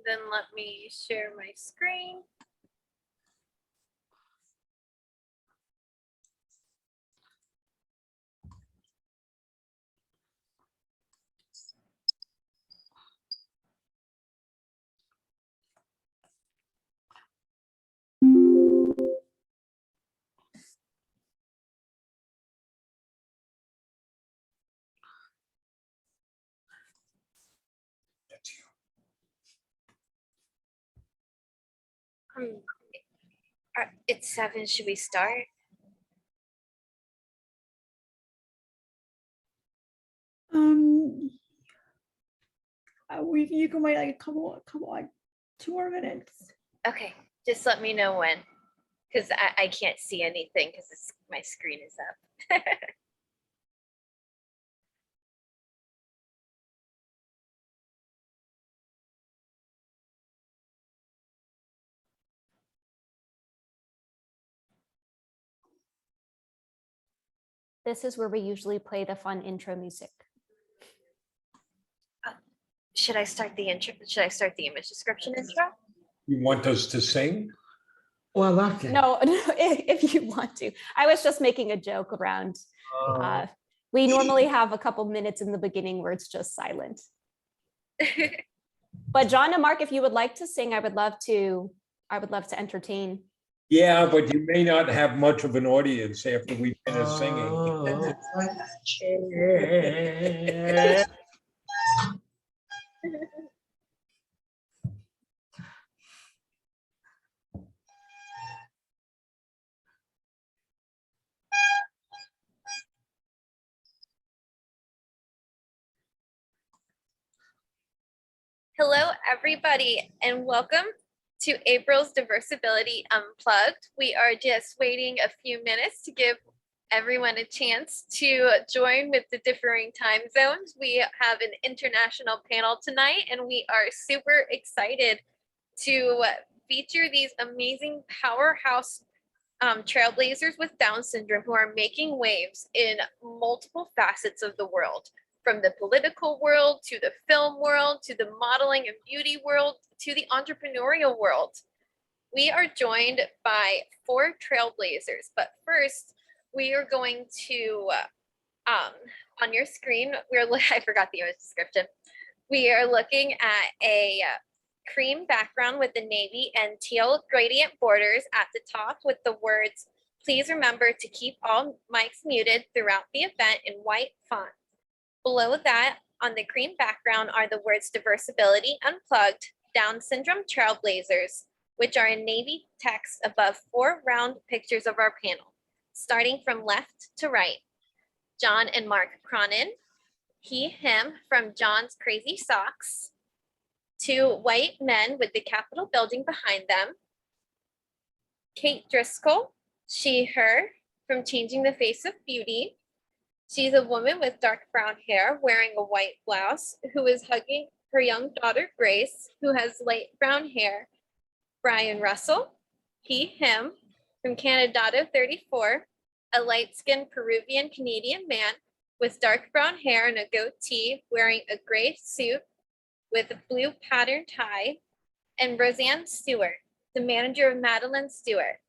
Then let me share my screen. It's 7. Should we start? You can wait like a couple, like 2 more minutes. Okay, just let me know when, because I can't see anything because my screen is up. This is where we usually play the fun intro music. Should I start the intro? Should I start the image description intro? You want us to sing? Well, okay. No, if you want to. I was just making a joke around. We normally have a couple minutes in the beginning where it's just silent. But John and Mark, if you would like to sing, I would love to entertain. Yeah, but you may not have much of an audience after we finish singing. Hello, everybody, and welcome to April's Diversability Unplugged. We are just waiting a few minutes to give everyone a chance to join with the differing time zones. We have an international panel tonight, and we are super excited to feature these amazing powerhouse trailblazers with Down syndrome who are making waves in multiple facets of the world, from the political world to the film world to the modeling and beauty world to the entrepreneurial world. We are joined by 4 trailblazers, but first we are going to, on your screen, I forgot the image description. We are looking at a cream background with the navy and teal gradient borders at the top with the words, "Please remember to keep all mics muted throughout the event" in white font. Below that, on the cream background, are the words Diversability Unplugged, Down Syndrome Trailblazers, which are in navy text above 4 round pictures of our panel, starting from left to right. John and Mark Cronin, he, him from John's Crazy Socks, 2 white men with the Capitol building behind them. Kate Driscoll, she, her, from Changing the Face of Beauty. She's a woman with dark brown hair wearing a white blouse who is hugging her young daughter, Grace, who has light brown hair. Bryan Russell, he, him, from Candidato 34, a light-skinned Peruvian Canadian man with dark brown hair and a goatee wearing a gray suit with a blue pattern tie. And Roseanne Stewart, the manager of Madeline Stewart,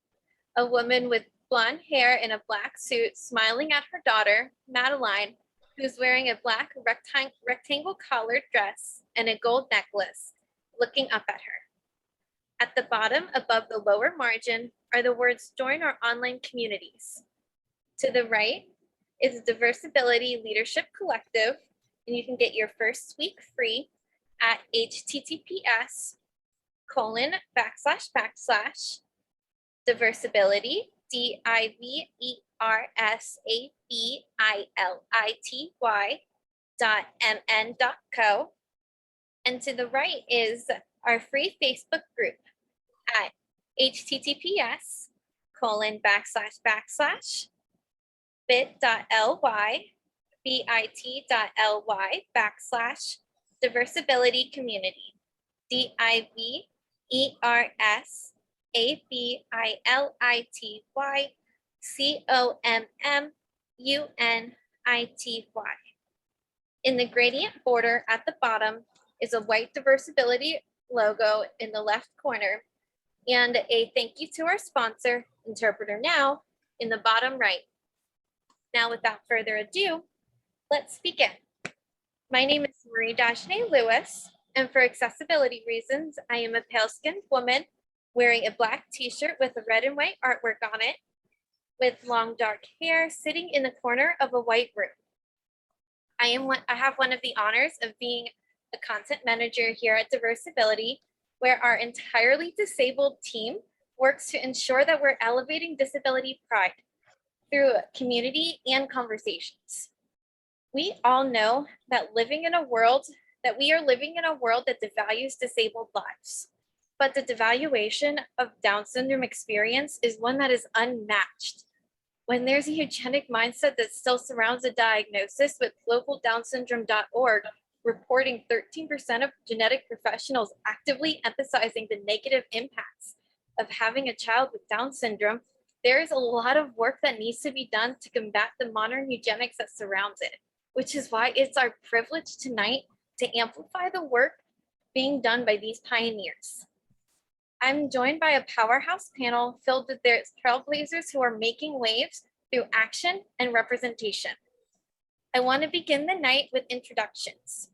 a woman with blonde hair in a black suit smiling at her daughter, Madeline, who's wearing a black rectangle collared dress and a gold necklace, looking up at her. At the bottom, above the lower margin, are the words "Join our online communities." To the right is Diversability Leadership Collective, and you can get your first week free at https://Diversability, diversability.mn.co. And to the right is our free Facebook group at https://bit.ly/Diversability Community, DIVERSABILITY community. In the gradient border at the bottom is a white Diversability logo in the left corner, and a thank you to our sponsor, Interpreter Now, in the bottom right. Now, without further ado, let's begin. My name is Marie Dagenais Lewis, and for accessibility reasons, I am a pale-skinned woman wearing a black t-shirt with a red and white artwork on it, with long dark hair, sitting in the corner of a white room. I have one of the honors of being a content manager here at Diversability, where our entirely disabled team works to ensure that we're elevating disability pride through community and conversations. We all know that we are living in a world that devalues disabled lives, but the devaluation of Down syndrome experience is one that is unmatched. When there's a eugenic mindset that still surrounds the diagnosis, with globaldownsyndrome.org reporting 13% of genetic professionals actively emphasizing the negative impacts of having a child with Down syndrome, there is a lot of work that needs to be done to combat the modern eugenics that surrounds it, which is why it's our privilege tonight to amplify the work being done by these pioneers. I'm joined by a powerhouse panel filled with their trailblazers who are making waves through action and representation. I want to begin the night with introductions.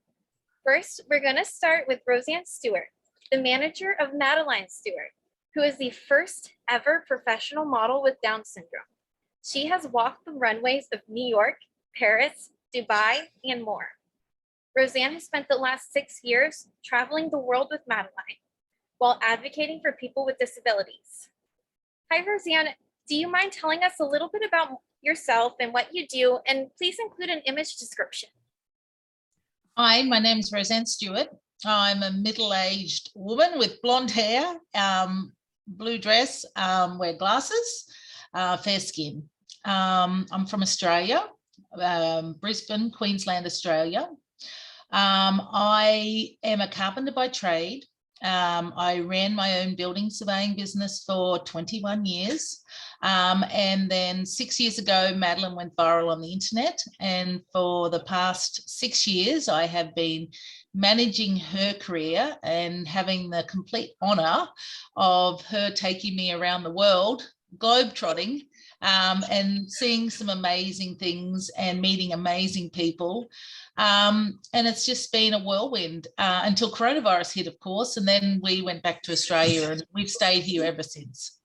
First, we're going to start with Roseanne Stewart, the manager of Madeline Stewart, who is the first ever professional model with Down syndrome. She has walked the runways of New York, Paris, Dubai, and more. Roseanne has spent the last 6 years traveling the world with Madeline while advocating for people with disabilities. Hi, Roseanne. Do you mind telling us a little bit about yourself and what you do? And please include an image description. Hi, my name is Roseanne Stewart. I'm a middle-aged woman with blonde hair, blue dress, wear glasses, fair skin. I'm from Australia, Brisbane, Queensland, Australia. I am a carpenter by trade. I ran my own building surveying business for 21 years. And then 6 years ago, Madeline went viral on the internet. And for the past 6 years, I have been managing her career and having the complete honor of her taking me around the world, globetrotting, and seeing some amazing things and meeting amazing people. And it's just been a whirlwind until coronavirus hit, of course, and then we went back to Australia and we've stayed here ever since.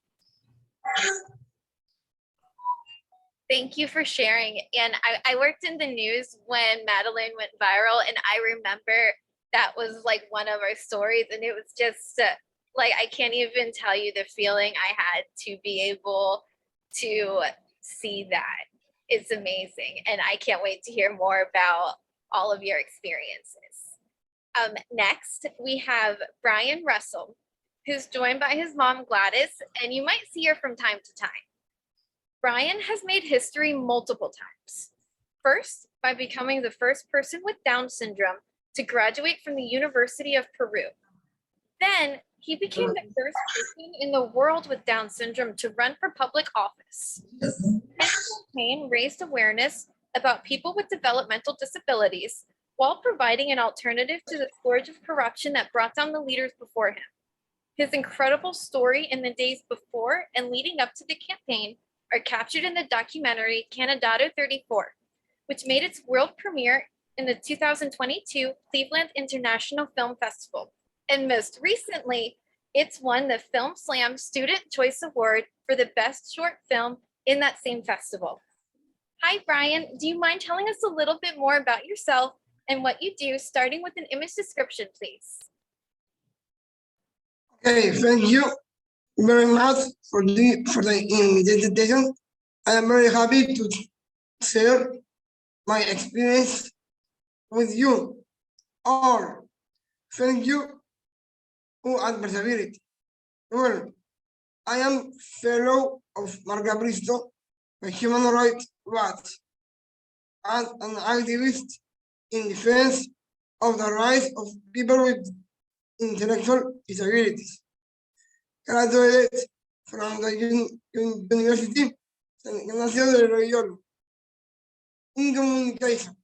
Thank you for sharing. And I worked in the news when Madeline went viral, and I remember that was like one of our stories, and it was just like, I can't even tell you the feeling I had to be able to see that. It's amazing. And I can't wait to hear more about all of your experiences. Next, we have Bryan Russell, who's joined by his mom, Gladys, and you might see her from time to time. Bryan has made history multiple times. First, by becoming the first person with Down syndrome to graduate from the University of Peru. Then he became the first person in the world with Down syndrome to run for public office. His campaign raised awareness about people with developmental disabilities while providing an alternative to the scourge of corruption that brought down the leaders before him. His incredible story in the days before and leading up to the campaign are captured in the documentary Candidato 34, which made its world premiere in the 2022 Cleveland International Film Festival. And most recently, it's won the Film Slam Student Choice Award for the best short film in that same festival. Hi, Bryan. Do you mind telling us a little bit more about yourself and what you do, starting with an image description, please? Okay, thank you very much for the invitation. I am very happy to share my experience with you all. Thank you to Adversability. Well, I am fellow of Mark Cronin, a human rights watch, and an activist in defense of the rights of people with intellectual disabilities. Graduated from the University San Ignacio de Loyola in communication,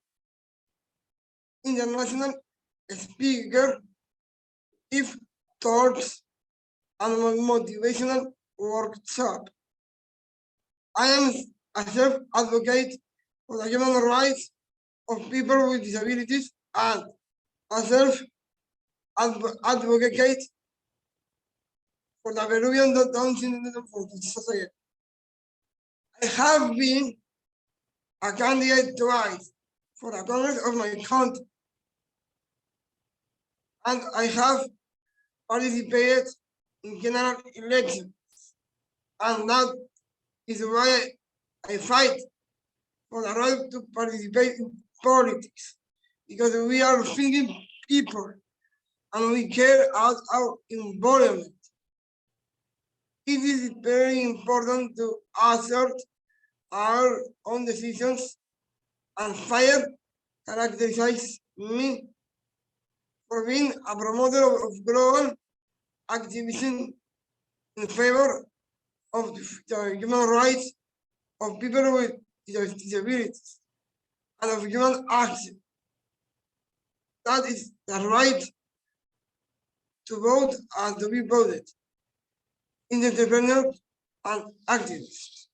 international speaker, chief talks, and motivational workshop. I am a self-advocate for the human rights of people with disabilities and a self-advocate for the Peruvian Down syndrome for the society. I have been a candidate twice for the Congress of my country, and I have participated in general elections, and that is why I fight for the right to participate in politics, because we are thinking people and we care about our environment. It is very important to assert our own decisions, and fire characterizes me for being a promoter of global activism in favor of the human rights of people with disabilities and of human action. That is the right to vote and to be voted in the entrepreneur and activists.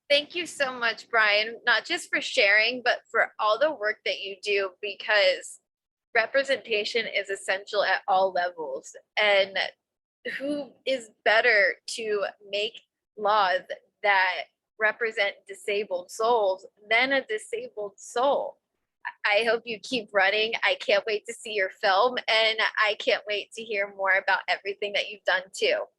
Thank you so much, Brian, not just for sharing, but for all the work that you do, because representation is essential at all levels. And who is better to make laws that represent disabled souls than a disabled soul? I hope you keep running. I can't wait to see your film, and I can't wait to hear more about everything that you've done too.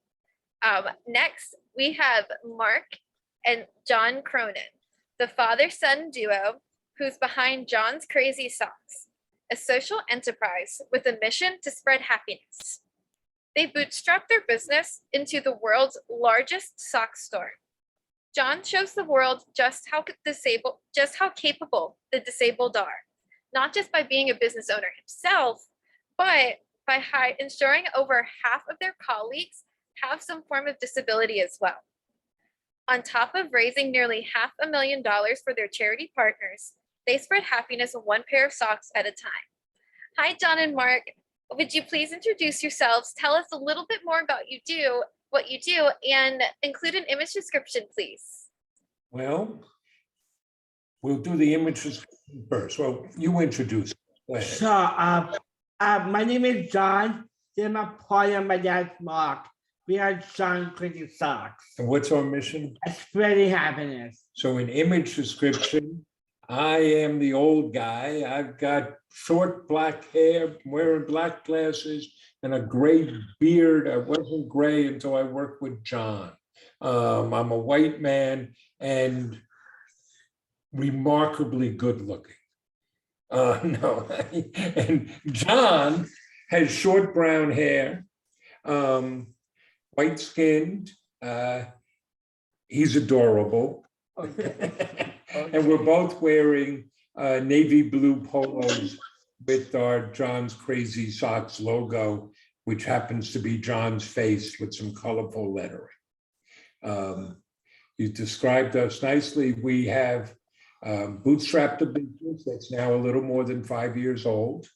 Next, we have Mark and John Cronin, the father-son duo who's behind John's Crazy Socks, a social enterprise with a mission to spread happiness. They bootstrapped their business into the world's largest sock store. John shows the world just how capable the disabled are, not just by being a business owner himself, but by ensuring over half of their colleagues have some form of disability as well. On top of raising nearly $500,000 for their charity partners, they spread happiness one pair of socks at a time. Hi, John and Mark. Would you please introduce yourselves? Tell us a little bit more about what you do, and include an image description, please. Well, we'll do the image description first. Well, you introduce. Go ahead. So, my name is John. This is my partner, my dad's Mark. We are John Crazy Socks. And what's our mission? Spreading happiness. So in image description, I am the old guy. I've got short black hair, wearing black glasses, and a gray beard. I wasn't gray until I worked with John. I'm a white man and remarkably good looking. No, and John has short brown hair, white skinned. He's adorable. Okay. And we're both wearing navy blue polos with our John's Crazy Socks logo, which happens to be John's face with some colorful lettering. You described us nicely. We have bootstrapped a business that's now a little more than 5 years old.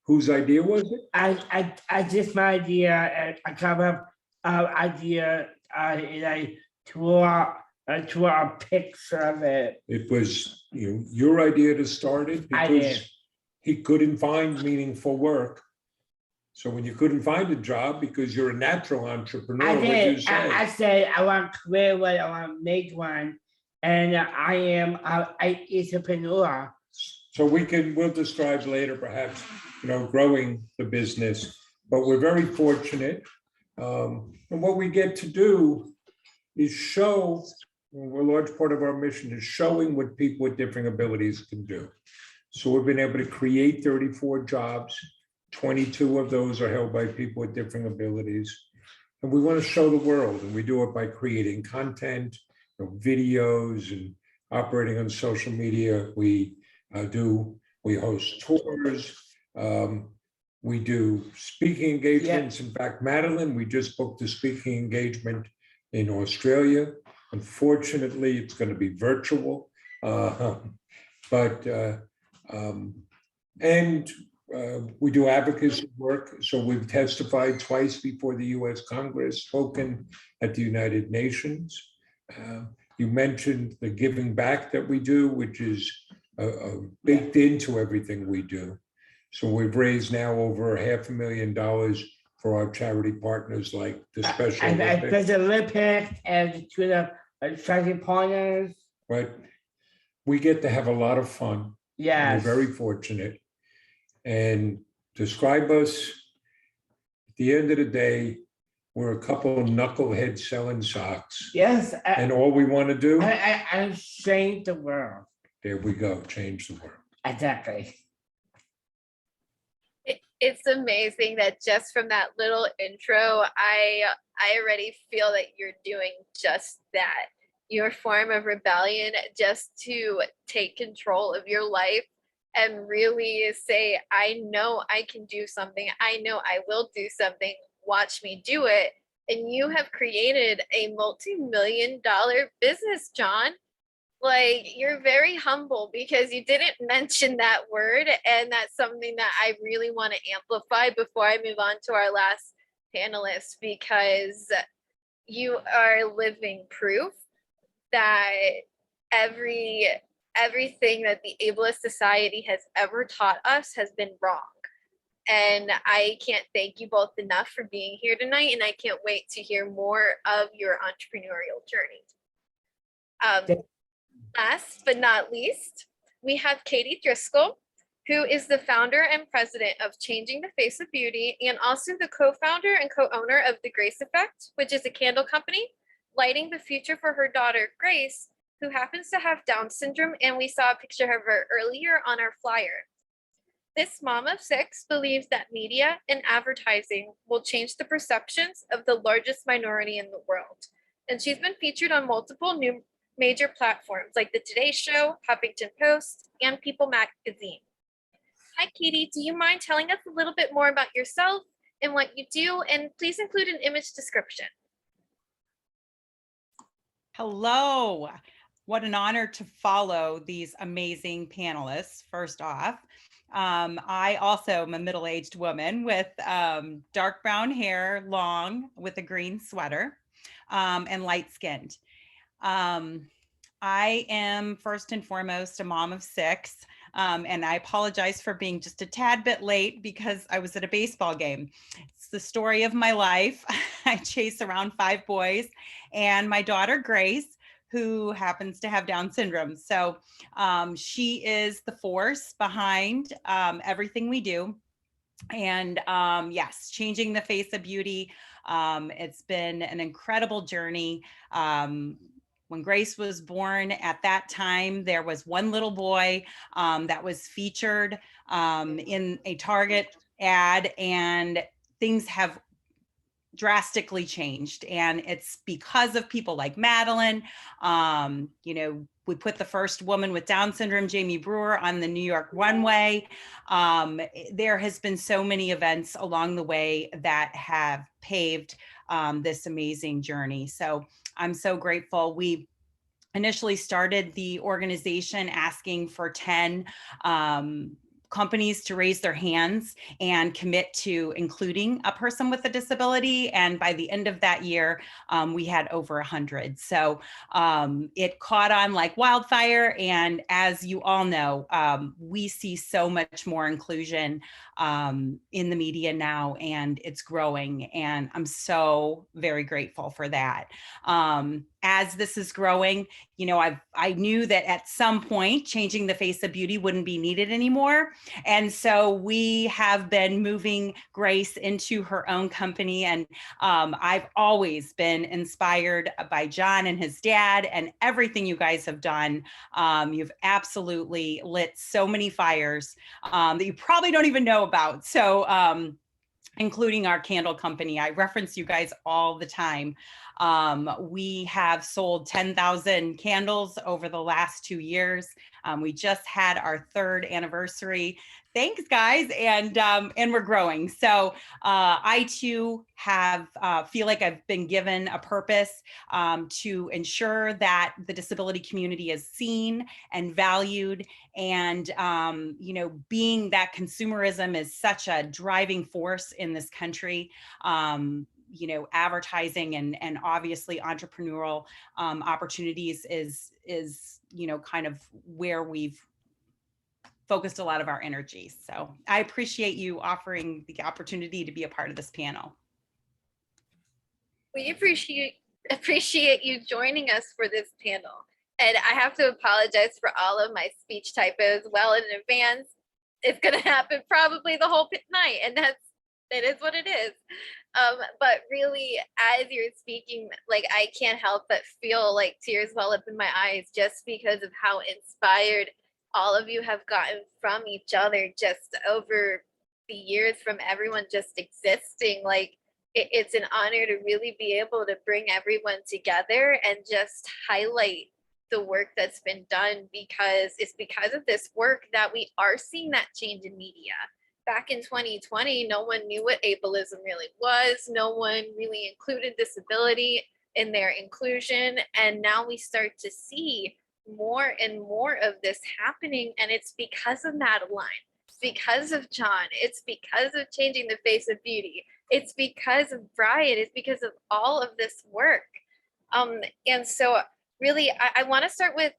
Whose idea was it? I just my idea. I come up idea, and I drew a picture of it. It was your idea to start it I because did. he couldn't find meaningful work. So when you couldn't find a job because you're a natural entrepreneur, I what did you did. say? I said I want to create one. I want to make one, and I am an entrepreneur. So we'll describe later, perhaps, growing the business, but we're very fortunate. And what we get to do is show, a large part of our mission is showing what people with different abilities can do. So we've been able to create 34 jobs. 22 of those are held by people with different abilities. And we want to show the world, and we do it by creating content, videos, and operating on social media. We host tours. We do speaking engagements. In fact, Madeline, we just booked a speaking engagement in Australia. Unfortunately, it's going to be virtual, but And we do advocacy work. So we've testified twice before the US Congress, spoken at the United Nations. You mentioned the giving back that we do, which is baked into everything we do. So we've raised now over $500,000 for our charity partners like the Special And Olympics. Special Olympics and to the charity partners. But we get to have a lot of fun. Yes. We're very fortunate. And describe us, at the end of the day, we're a couple of knuckleheads selling socks. Yes. And all we want to do, I change the world. there we go, change the world. Exactly. It's amazing that just from that little intro, I already feel that you're doing just that. Your form of rebellion, just to take control of your life and really say, I know I can do something. I know I will do something. Watch me do it. And you have created a multi-million-dollar business, John. Like, you're very humble because you didn't mention that word. And that's something that I really want to amplify before I move on to our last panelist, because you are living proof that everything that the ableist society has ever taught us has been wrong. And I can't thank you both enough for being here tonight. And I can't wait to hear more of your entrepreneurial journey. Last but not least, we have Katie Driscoll, who is the founder and president of Changing the Face of Beauty, and also the co-founder and co-owner of The Grace Effect, which is a candle company lighting the future for her daughter, Grace, who happens to have Down syndrome, and we saw a picture of her earlier on our flyer. This mom of 6 believes that media and advertising will change the perceptions of the largest minority in the world. And she's been featured on multiple new major platforms like The Today Show, Huffington Post, and People magazine. Hi, Katie. Do you mind telling us a little bit more about yourself and what you do? And please include an image description. Hello. What an honor to follow these amazing panelists, first off. I also am a middle-aged woman with dark brown hair, long, with a green sweater, and light-skinned. I am first and foremost a mom of 6, and I apologize for being just a tad bit late because I was at a baseball game. It's the story of my life. I chase around 5 boys and my daughter, Grace, who happens to have Down syndrome. So she is the force behind everything we do. And yes, Changing the Face of Beauty. It's been an incredible journey. When Grace was born, at that time, there was one little boy that was featured in a Target ad, and things have drastically changed. And it's because of people like Madeline. You know, we put the first woman with Down syndrome, Jamie Brewer, on the New York runway. There has been so many events along the way that have paved this amazing journey. So I'm so grateful. We initially started the organization asking for 10 companies to raise their hands and commit to including a person with a disability. And by the end of that year, we had over 100. So it caught on like wildfire. And as you all know, we see so much more inclusion in the media now, and it's growing. And I'm so very grateful for that. As this is growing, you know, I knew that at some point Changing the Face of Beauty wouldn't be needed anymore. And so we have been moving Grace into her own company. And I've always been inspired by John and his dad and everything you guys have done. You've absolutely lit so many fires that you probably don't even know about. So including our candle company. I reference you guys all the time. We have sold 10,000 candles over the last 2 years. We just had our 3rd anniversary. Thanks, guys, and we're growing. So I too have feel like I've been given a purpose to ensure that the disability community is seen and valued. And you know, being that consumerism is such a driving force in this country, you know, advertising and obviously entrepreneurial opportunities is you know, kind of where we've focused a lot of our energy. So I appreciate you offering the opportunity to be a part of this panel. We appreciate you joining us for this panel. And I have to apologize for all of my speech typos well in advance. It's going to happen probably the whole night, and it is what it is. But really, as you're speaking, like, I can't help but feel like tears well up in my eyes just because of how inspired all of you have gotten from each other just over the years, from everyone just existing. Like, it's an honor to really be able to bring everyone together and just highlight the work that's been done, because it's because of this work that we are seeing that change in media. Back in 2020, no one knew what ableism really was. No one really included disability in their inclusion. And now we start to see more and more of this happening. And it's because of Madeline. It's because of John. It's because of changing the face of beauty. It's because of Bryan. It's because of all of this work. And so really, I want to start with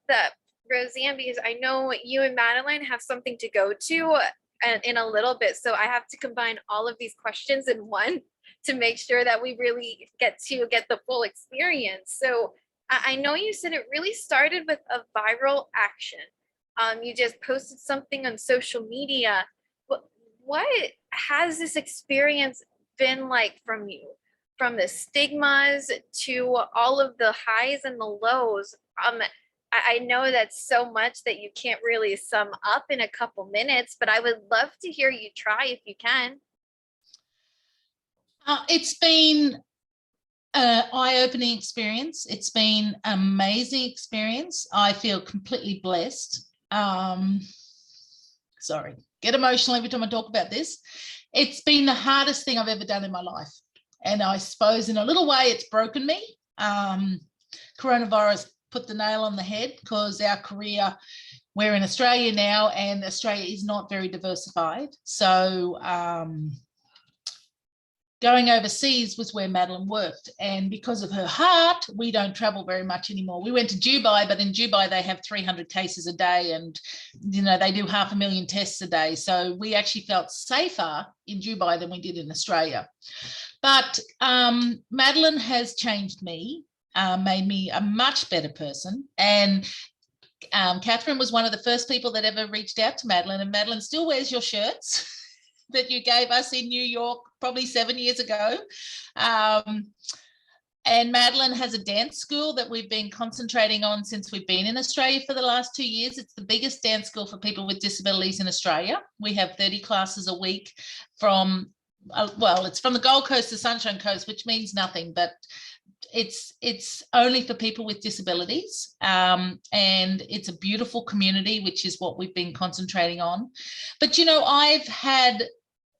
Roseanne, because I know you and Madeline have something to go to in a little bit. So I have to combine all of these questions in one to make sure that we really get the full experience. So I know you said it really started with a viral action. You just posted something on social media. What has this experience been like from you? From the stigmas to all of the highs and the lows. I know that's so much that you can't really sum up in a couple minutes, but I would love to hear you try if you can. It's been an eye-opening experience. It's been an amazing experience. I feel completely blessed. Sorry, get emotional every time I talk about this. It's been the hardest thing I've ever done in my life. And I suppose in a little way it's broken me. Coronavirus put the nail on the head, because our career, we're in Australia now, and Australia is not very diversified. So going overseas was where Madeline worked. And because of her heart, we don't travel very much anymore. We went to Dubai, but in Dubai they have 300 cases a day, and you know, they do 500,000 tests a day. So we actually felt safer in Dubai than we did in Australia. But Madeline has changed me, made me a much better person. And Catherine was one of the first people that ever reached out to Madeline, and Madeline still wears your shirts that you gave us in New York probably 7 years ago. And Madeline has a dance school that we've been concentrating on since we've been in Australia for the last 2 years. It's the biggest dance school for people with disabilities in Australia. We have 30 classes a week from, well, it's from the Gold Coast to Sunshine Coast, which means nothing, but it's only for people with disabilities. And it's a beautiful community, which is what we've been concentrating on. But, you know, I've had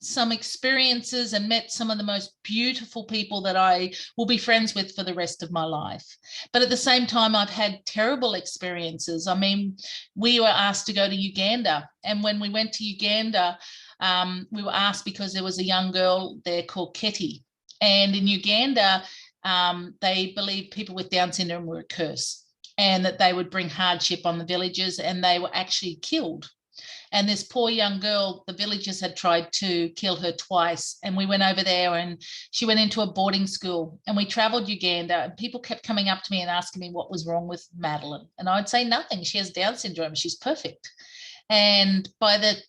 some experiences and met some of the most beautiful people that I will be friends with for the rest of my life. But at the same time, I've had terrible experiences. I mean, we were asked to go to Uganda. And when we went to Uganda, we were asked because there was a young girl there called Ketty. And in Uganda, they believed people with Down syndrome were a curse, and that they would bring hardship on the villagers, and they were actually killed. And this poor young girl, the villagers had tried to kill her twice. And we went over there, and she went into a boarding school, and we traveled Uganda, and people kept coming up to me and asking me what was wrong with Madeline. And I would say nothing. She has Down syndrome. She's perfect. And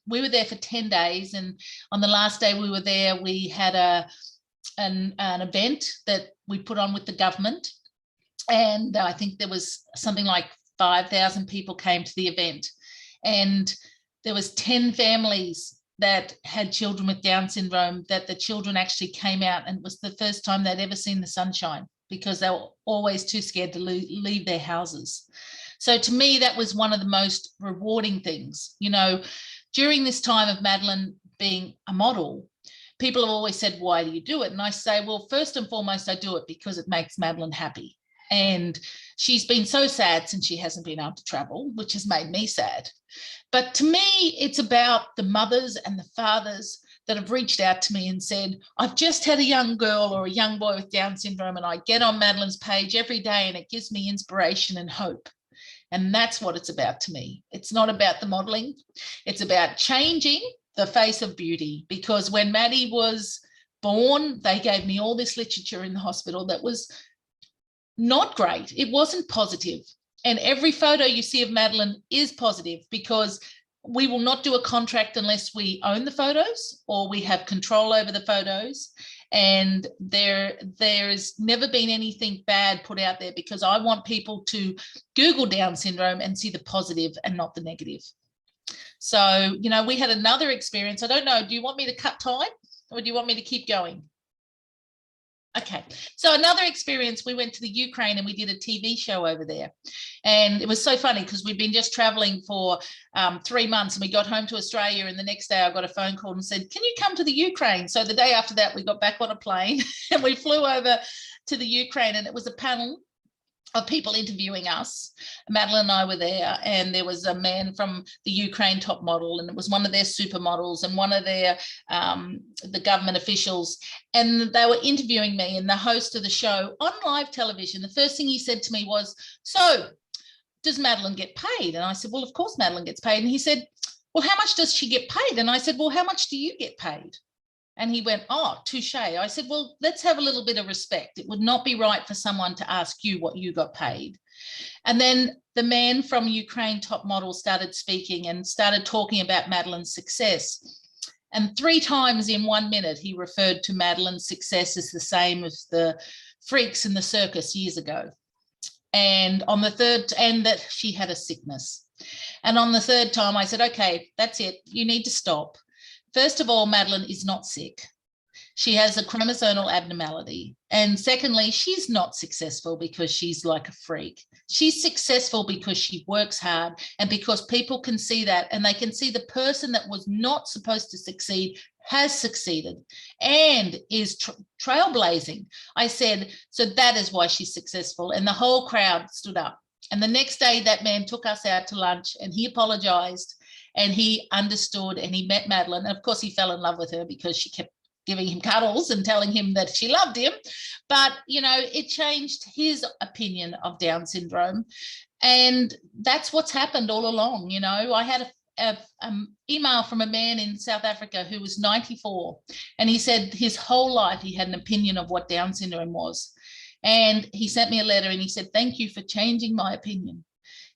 we were there for 10 days. And on the last day we were there, we had an event that we put on with the government. And I think there was something like 5,000 people came to the event. And there was 10 families that had children with Down syndrome, that the children actually came out, and it was the first time they'd ever seen the sunshine, because they were always too scared to leave their houses. So to me, that was one of the most rewarding things. You know, during this time of Madeline being a model, people have always said, why do you do it? And I say, well, first and foremost, I do it because it makes Madeline happy. And she's been so sad since she hasn't been able to travel, which has made me sad. But to me, it's about the mothers and the fathers that have reached out to me and said, I've just had a young girl or a young boy with Down syndrome, and I get on Madeline's page every day and it gives me inspiration and hope. And that's what it's about to me. It's not about the modeling. It's about changing the face of beauty, because when Maddie was born, they gave me all this literature in the hospital that was not great. It wasn't positive. And every photo you see of Madeline is positive, because we will not do a contract unless we own the photos or we have control over the photos. And there's never been anything bad put out there, because I want people to Google Down syndrome and see the positive and not the negative. So, you know, we had another experience. I don't know, do you want me to cut time or do you want me to keep going? Okay, so another experience, we went to the Ukraine and we did a TV show over there. And it was so funny because we'd been just traveling for 3 months, and we got home to Australia, and the next day I got a phone call and said, can you come to the Ukraine? So the day after that, we got back on a plane and we flew over to the Ukraine, and it was a panel of people interviewing us. Madeline and I were there, and there was a man from the Ukraine top model, and it was one of their supermodels and one of their the government officials, and they were interviewing me. And the host of the show on live television, the first thing he said to me was, so does Madeline get paid? And I said, well, of course Madeline gets paid. And he said, well, how much does she get paid? And I said, well, how much do you get paid? And he went, oh, touche. I said, well, let's have a little bit of respect. It would not be right for someone to ask you what you got paid. And then the man from Ukraine top model started speaking and started talking about Madeline's success. And 3 times in 1 minute, he referred to Madeline's success as the same as the freaks in the circus years ago. And on the third, and that she had a sickness. And on the third time, I said, okay, that's it. You need to stop. First of all, Madeline is not sick. She has a chromosomal abnormality. And secondly, she's not successful because she's like a freak. She's successful because she works hard, and because people can see that, and they can see the person that was not supposed to succeed has succeeded and is trailblazing. I said, so that is why she's successful. And the whole crowd stood up. And the next day, that man took us out to lunch, and he apologized. And he understood, and he met Madeline. And of course, he fell in love with her because she kept giving him cuddles and telling him that she loved him. But, you know, it changed his opinion of Down syndrome. And that's what's happened all along. You know, I had an email from a man in South Africa who was 94. And he said his whole life he had an opinion of what Down syndrome was. And he sent me a letter and he said, thank you for changing my opinion.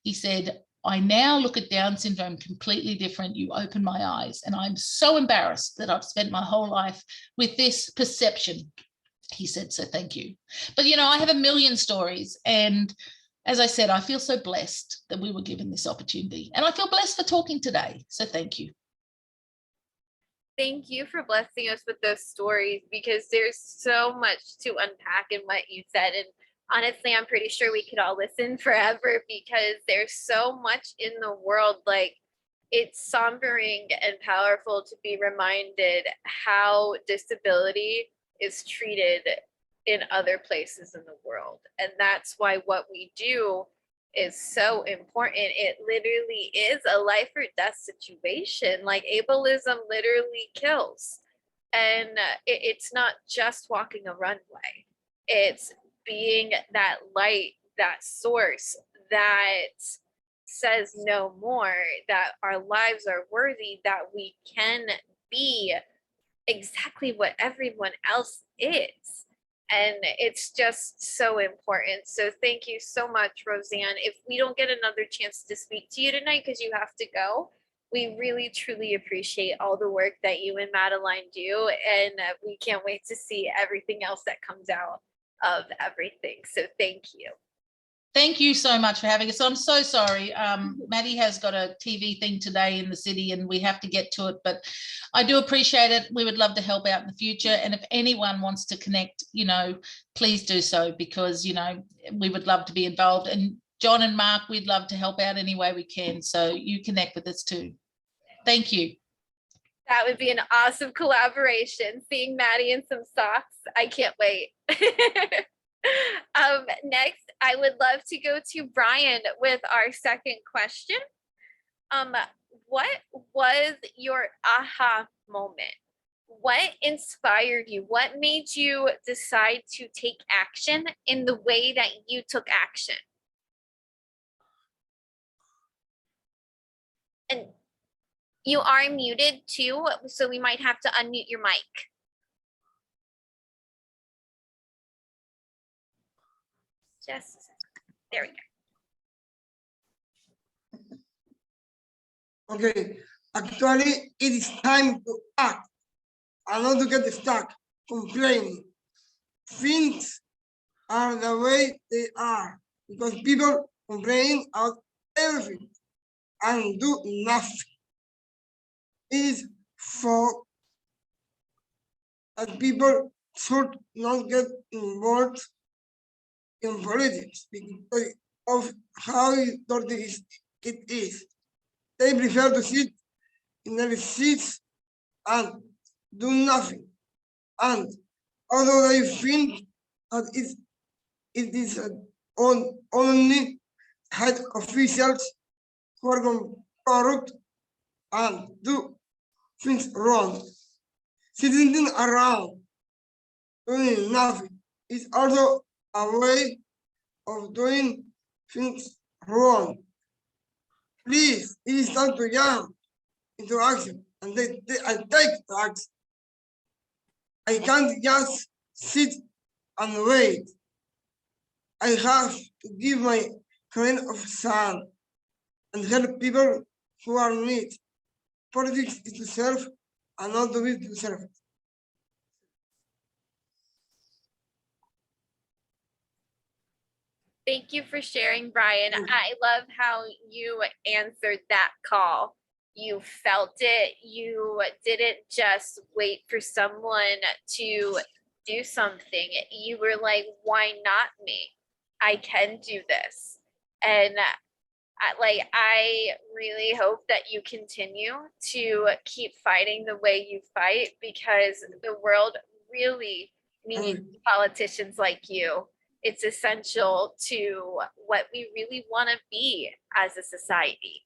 He said, I now look at Down syndrome completely different. You open my eyes, and I'm so embarrassed that I've spent my whole life with this perception. He said, so thank you. But, you know, I have a million stories. And as I said, I feel so blessed that we were given this opportunity. And I feel blessed for talking today. So thank you. Thank you for blessing us with those stories, because there's so much to unpack in what you said. And honestly, I'm pretty sure we could all listen forever, because there's so much in the world. Like, it's sombering and powerful to be reminded how disability is treated in other places in the world. And that's why what we do is so important. It literally is a life or death situation. Like, ableism literally kills. And it's not just walking a runway. It's being that light, that source that says no more, that our lives are worthy, that we can be exactly what everyone else is. And it's just so important. So thank you so much, Roseanne. If we don't get another chance to speak to you tonight because you have to go, we really, truly appreciate all the work that you and Madeline do. And we can't wait to see everything else that comes out of everything. So thank you. Thank you so much for having us. I'm so sorry. Maddie has got a TV thing today in the city and we have to get to it, but I do appreciate it. We would love to help out in the future. And if anyone wants to connect, you know, please do so, because, you know, we would love to be involved. And John and Mark, we'd love to help out any way we can. So you connect with us too. Thank you. That would be an awesome collaboration. Seeing Maddie in some socks. I can't wait. Next, I would love to go to Bryan with our second question. What was your aha moment? What inspired you? What made you decide to take action in the way that you took action? And you are muted too, so we might have to unmute your mic. Just, there we go. Okay, actually, it is time to act and not to get stuck complaining. Things are the way they are because people complain about everything and do nothing. It is for that people should not get involved in politics because of how dirty it is. They prefer to sit in their seats and do nothing. And although they think that it is only head officials who are corrupt and do things wrong, sitting around doing nothing is also a way of doing things wrong. Please, it is time to jump into action and take the action. I can't just sit and wait. I have to give my grain of sand and help people who are in need. Politics is to serve and not to be to serve. Thank you for sharing, Bryan. I love how you answered that call. You felt it. You didn't just wait for someone to do something. You were like, why not me? I can do this. And I really hope that you continue to keep fighting the way you fight because the world really needs politicians like you. It's essential to what we really want to be as a society.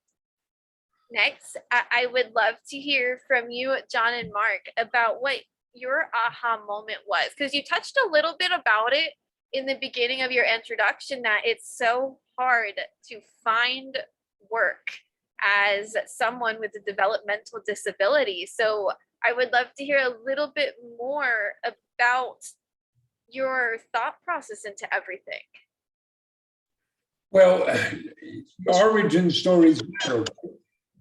Next, I would love to hear from you, John and Mark, about what your aha moment was, because you touched a little bit about it in the beginning of your introduction, that it's so hard to find work as someone with a developmental disability. So I would love to hear a little bit more about your thought process into everything. Well, origin stories matter.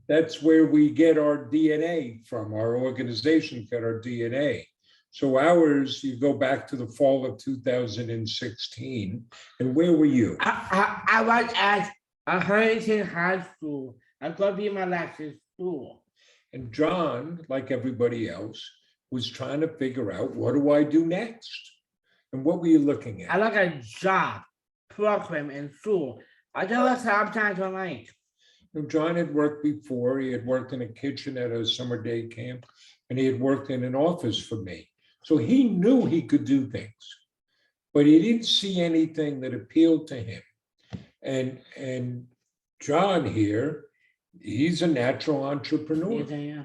That's where we get our DNA from. Our organizations get our DNA. So ours, you go back to the fall of 2016. And where were you? I was at Huntington High School. I got to be my last school. And John, like everybody else, was trying to figure out, what do I do next? And what were you looking at? I like a job program in school. I don't know sometimes I like. John had worked before. He had worked in a kitchen at a summer day camp, and he had worked in an office for me. So he knew he could do things, but he didn't see anything that appealed to him. And John here, he's a natural entrepreneur. Yeah.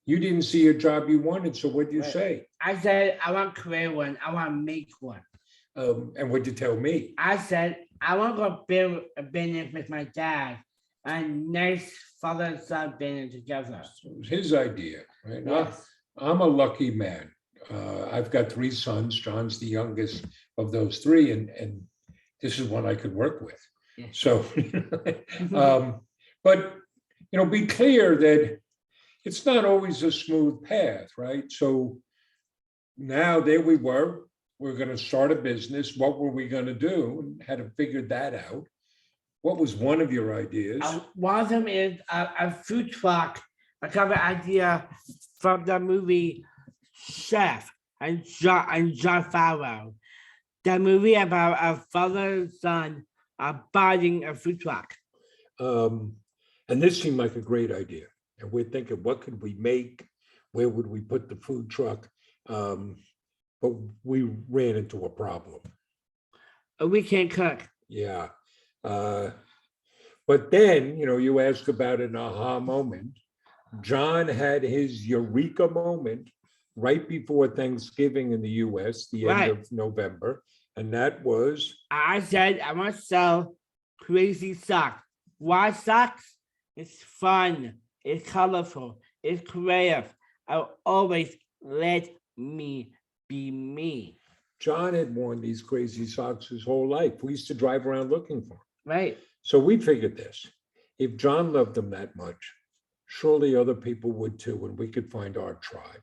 You didn't see a job you wanted, so what'd you say? I said, I want to create one. I want to make one. And what'd you tell me? I said, I want to go build a business with my dad and nice father and son business together. So it was his idea, right? Yes. I'm a lucky man. I've got 3 sons. John's the youngest of those 3, and this is one I could work with. Yeah. So, but be clear that it's not always a smooth path, right? So now there we were. We're going to start a business. What were we going to do? And had to figure that out. What was one of your ideas? One of them is a food truck. I got an idea from the movie Chef and John Favreau. The movie about a father and son buying a food truck. And this seemed like a great idea. And we're thinking, what could we make? Where would we put the food truck? But we ran into a problem. We can't cook. Yeah. But then, you ask about an aha moment. John had his eureka moment right before Thanksgiving in the US, the end of November. And that was? I said, I want to sell crazy socks. Why socks? It's fun. It's colorful. It's creative. I'll always let me be me. John had worn these crazy socks his whole life. We used to drive around looking for them. Right. So we figured this. If John loved them that much, surely other people would too, and we could find our tribe.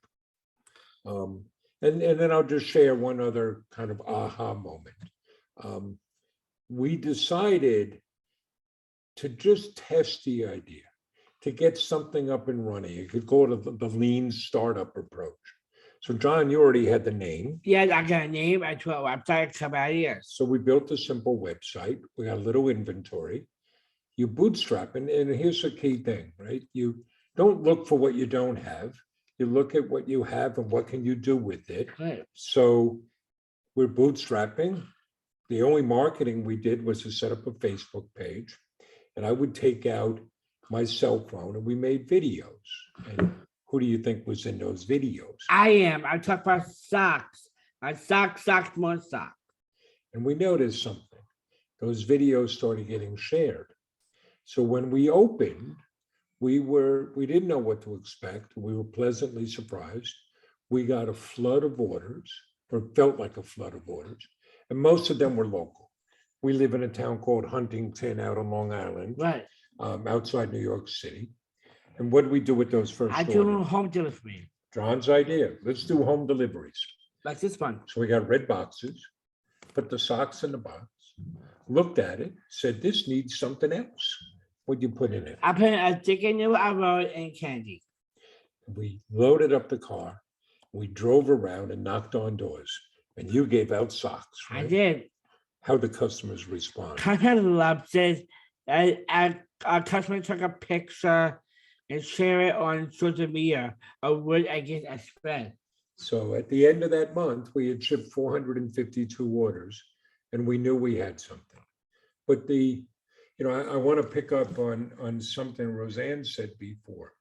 And then I'll just share one other kind of aha moment. We decided to just test the idea, to get something up and running. You could call it the lean startup approach. So John, you already had the name. Yeah, I got a name. I told a website a couple ideas. So we built a simple website. We got a little inventory. You bootstrap, and here's the key thing, right? You don't look for what you don't have. You look at what you have and what can you do with it. Right. So we're bootstrapping. The only marketing we did was to set up a Facebook page, and I would take out my cell phone and we made videos. And who do you think was in those videos? I'm talking about socks. Socks, more socks. And we noticed something. Those videos started getting shared. So when we opened, we didn't know what to expect. We were pleasantly surprised. We got a flood of orders, or felt like a flood of orders, and most of them were local. We live in a town called Huntington out on Long Island, Right. Outside New York City. And what did we do with those first I do orders? home delivery. John's idea. Let's do home deliveries. Like this one. So we got red boxes, put the socks in the box, looked at it, said, this needs something else. What'd you put in it? I put a chicken noodle I wrote and candy. We loaded up the car. We drove around and knocked on doors. And you gave out socks, right? I did. How the customers respond. Customer loves it. A customer took a picture and share it on social media of what I get a spread. So at the end of that month, we had shipped 452 orders, and we knew we had something. But I want to pick up on something Roseanne said before.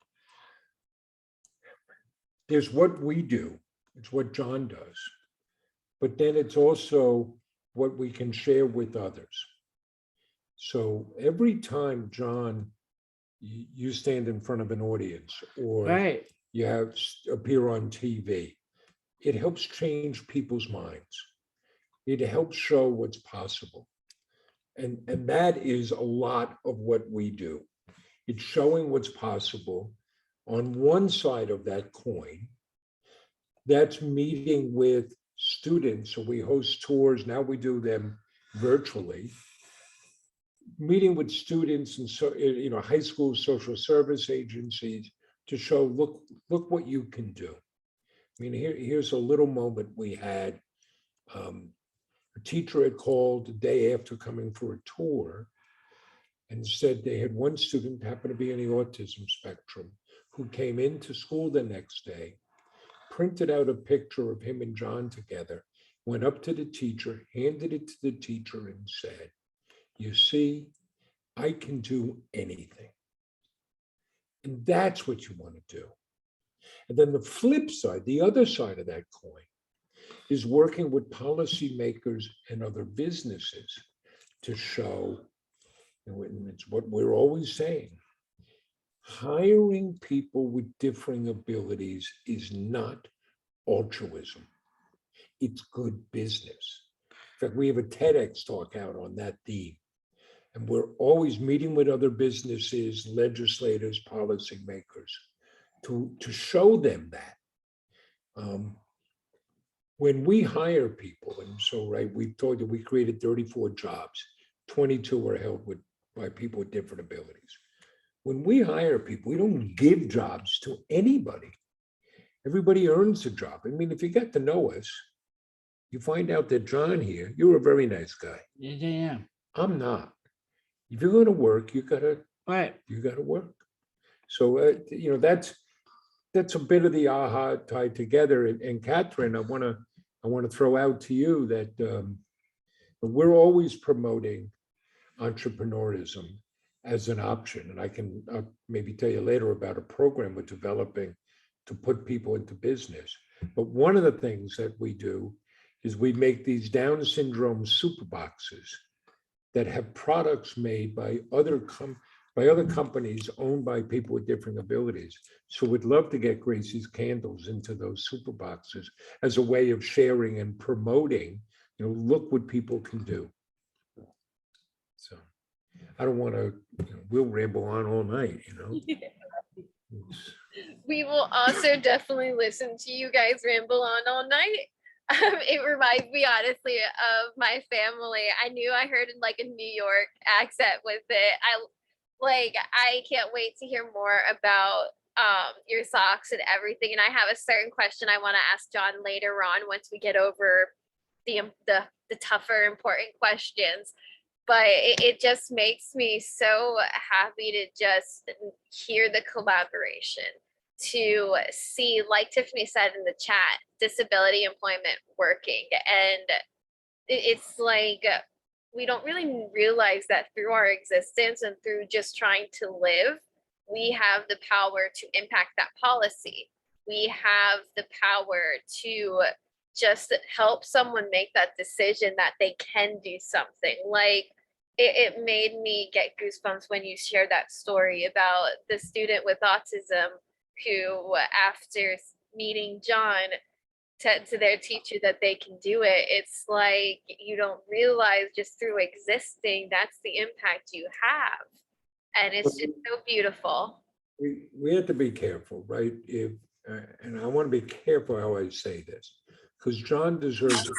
There's what we do, it's what John does, but then it's also what we can share with others. So every time, John, you stand in front of an audience or Right. you appear on TV, it helps change people's minds. It helps show what's possible. And that is a lot of what we do. It's showing what's possible. On one side of that coin, that's meeting with students. So we host tours. Now we do them virtually. Meeting with students and high school social service agencies to show, look what you can do. I mean, here's a little moment we had. A teacher had called the day after coming for a tour and said they had one student happen to be in the autism spectrum who came into school the next day, printed out a picture of him and John together, went up to the teacher, handed it to the teacher and said, you see, I can do anything. And that's what you want to do. And then the flip side, the other side of that coin, is working with policymakers and other businesses to show, and it's what we're always saying, hiring people with differing abilities is not altruism. It's good business. In fact, we have a TEDx talk out on that theme. And we're always meeting with other businesses, legislators, policymakers to show them that. When we hire people, and so, right, we told you we created 34 jobs, 22 were held by people with different abilities. When we hire people, we don't give jobs to anybody. Everybody earns a job. I mean, if you get to know us, you find out that John here, you're a very nice guy. Yeah. I'm not. If you're going to work, you Right. gotta work. So, that's a bit of the aha tied together. And Catherine, I want to throw out to you that we're always promoting entrepreneurism as an option. And I can maybe tell you later about a program we're developing to put people into business. But one of the things that we do is we make these Down syndrome super boxes that have products made by other companies owned by people with different abilities. So we'd love to get Gracie's candles into those super boxes as a way of sharing and promoting, look what people can do. So I don't want to, we'll ramble on all night, We will also definitely listen to you guys ramble on all night. It reminds me honestly of my family. I knew I heard like a New York accent with it. I can't wait to hear more about your socks and everything. And I have a certain question I want to ask John later on once we get over the tougher, important questions. But it just makes me so happy to just hear the collaboration, to see, like Tiffany said in the chat, disability employment working. And it's like, we don't really realize that through our existence and through just trying to live, we have the power to impact that policy. We have the power to just help someone make that decision that they can do something. Like, it made me get goosebumps when you shared that story about the student with autism who, after meeting John, said to their teacher that they can do it. It's like, you don't realize just through existing, that's the impact you have. And it's just so beautiful. We have to be careful, right? And I want to be careful how I say this, because John deserves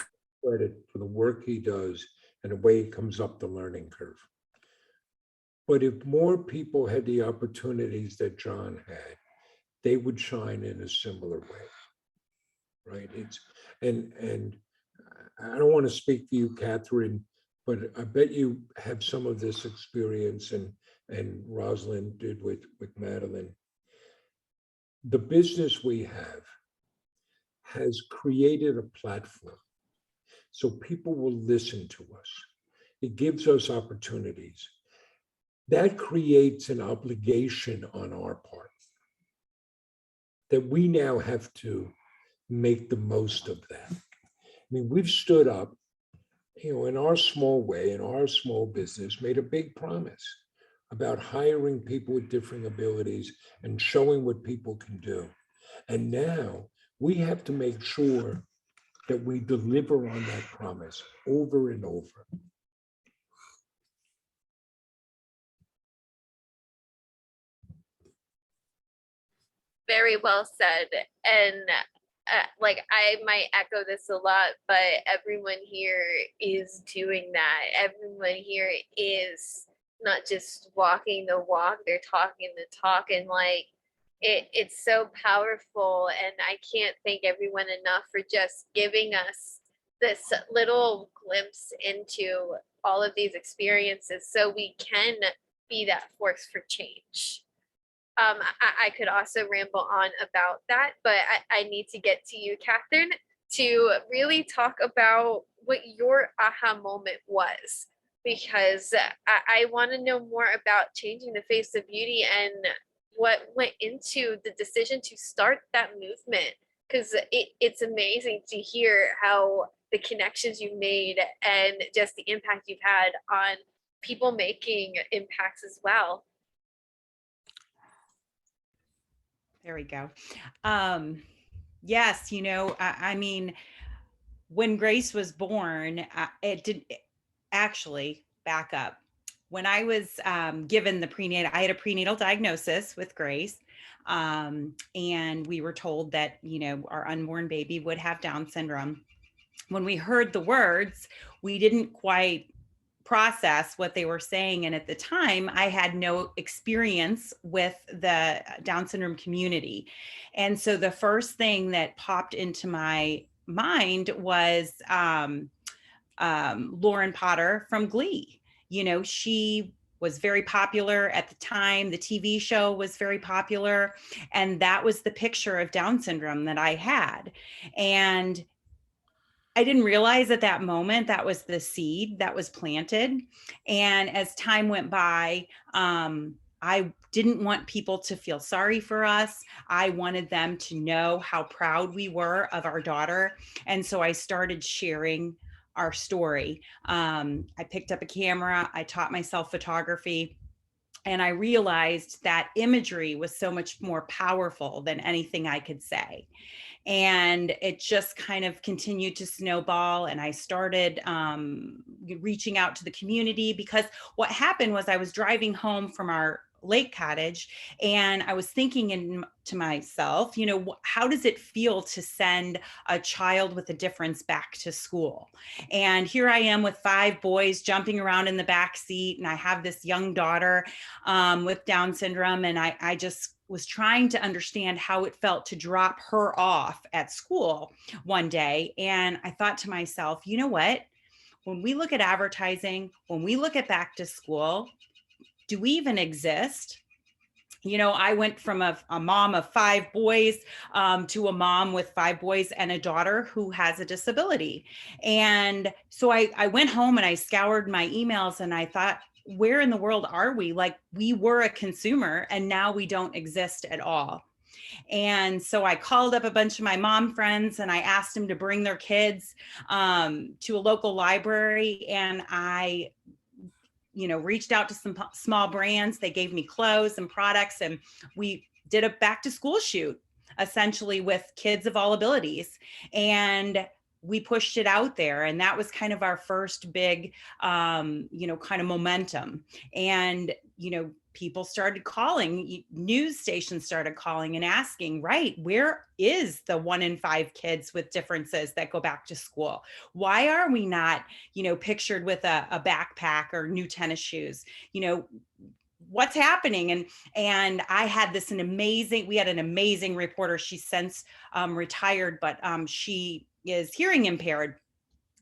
credit for the work he does and the way he comes up the learning curve. But if more people had the opportunities that John had, they would shine in a similar way, right? And I don't want to speak for you, Catherine, but I bet you have some of this experience, and Rosalind did with Madeline. The business we have has created a platform so people will listen to us. It gives us opportunities. That creates an obligation on our part that we now have to make the most of that. I mean, we've stood up, in our small way, in our small business, made a big promise about hiring people with different abilities and showing what people can do. And now we have to make sure that we deliver on that promise over and over. Very well said. And I might echo this a lot, but everyone here is doing that. Everyone here is not just walking the walk, they're talking the talk. And it's so powerful. And I can't thank everyone enough for just giving us this little glimpse into all of these experiences so we can be that force for change. I could also ramble on about that, but I need to get to you, Catherine, to really talk about what your aha moment was, because I want to know more about changing the face of beauty and what went into the decision to start that movement, because it's amazing to hear how the connections you made and just the impact you've had on people making impacts as well. There we go. Yes, I mean, when Grace was born, it did actually back up. When I was given the prenatal, I had a prenatal diagnosis with Grace. And we were told that, our unborn baby would have Down syndrome. When we heard the words, we didn't quite process what they were saying. And at the time, I had no experience with the Down syndrome community. And so the first thing that popped into my mind was Lauren Potter from Glee. she was very popular at the time. The TV show was very popular. And that was the picture of Down syndrome that I had. And I didn't realize at that moment that was the seed that was planted. And as time went by, I didn't want people to feel sorry for us. I wanted them to know how proud we were of our daughter. And so I started sharing our story. I picked up a camera, I taught myself photography, and I realized that imagery was so much more powerful than anything I could say. And it just kind of continued to snowball. And I started reaching out to the community, because what happened was I was driving home from our lake cottage and I was thinking to myself, how does it feel to send a child with a difference back to school? And here I am with 5 boys jumping around in the back seat, and I have this young daughter with Down syndrome, and I just was trying to understand how it felt to drop her off at school one day. And I thought to myself, you know what? When we look at advertising, when we look at back to school, do we even exist? I went from a mom of 5 boys to a mom with 5 boys and a daughter who has a disability. And so I went home and I scoured my emails and I thought, where in the world are we? Like, we were a consumer and now we don't exist at all. And so I called up a bunch of my mom friends and I asked them to bring their kids to a local library. And I reached out to some small brands. They gave me clothes and products, and we did a back to school shoot, essentially with kids of all abilities. And we pushed it out there. And that was kind of our first big, kind of momentum. And, people started calling, news stations started calling and asking, right, where is the 1 in 5 kids with differences that go back to school? Why are we not, pictured with a backpack or new tennis shoes? What's happening? And I had we had an amazing reporter. She's since retired, but she is hearing impaired.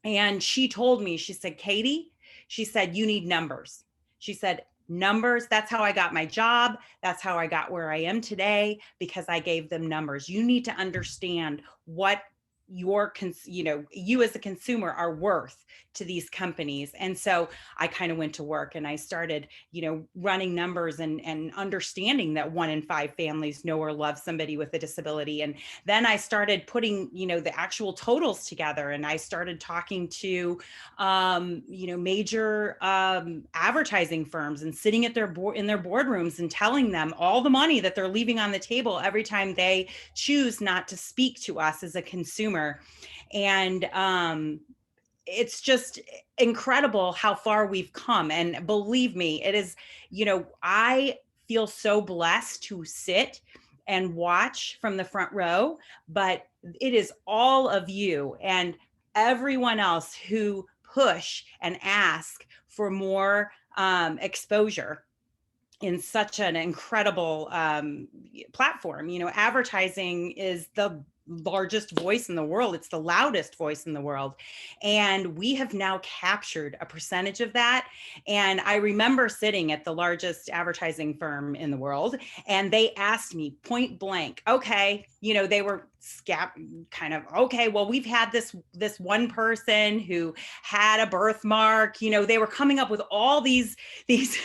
And she told me, she said, Katie, she said, you need numbers. She said, numbers, that's how I got my job. That's how I got where I am today, because I gave them numbers. You need to understand what you as a consumer are worth to these companies. And so I kind of went to work and I started, running numbers and understanding that 1 in 5 families know or love somebody with a disability. And then I started putting, the actual totals together, and I started talking to, major advertising firms and sitting at in their boardrooms and telling them all the money that they're leaving on the table every time they choose not to speak to us as a consumer. And it's just incredible how far we've come. And believe me, it is, I feel so blessed to sit and watch from the front row, but it is all of you and everyone else who push and ask for more exposure in such an incredible platform. Advertising is the largest voice in the world. It's the loudest voice in the world. And we have now captured a percentage of that. And I remember sitting at the largest advertising firm in the world, and they asked me point blank, okay, they were okay, well, we've had this one person who had a birthmark, they were coming up with all these these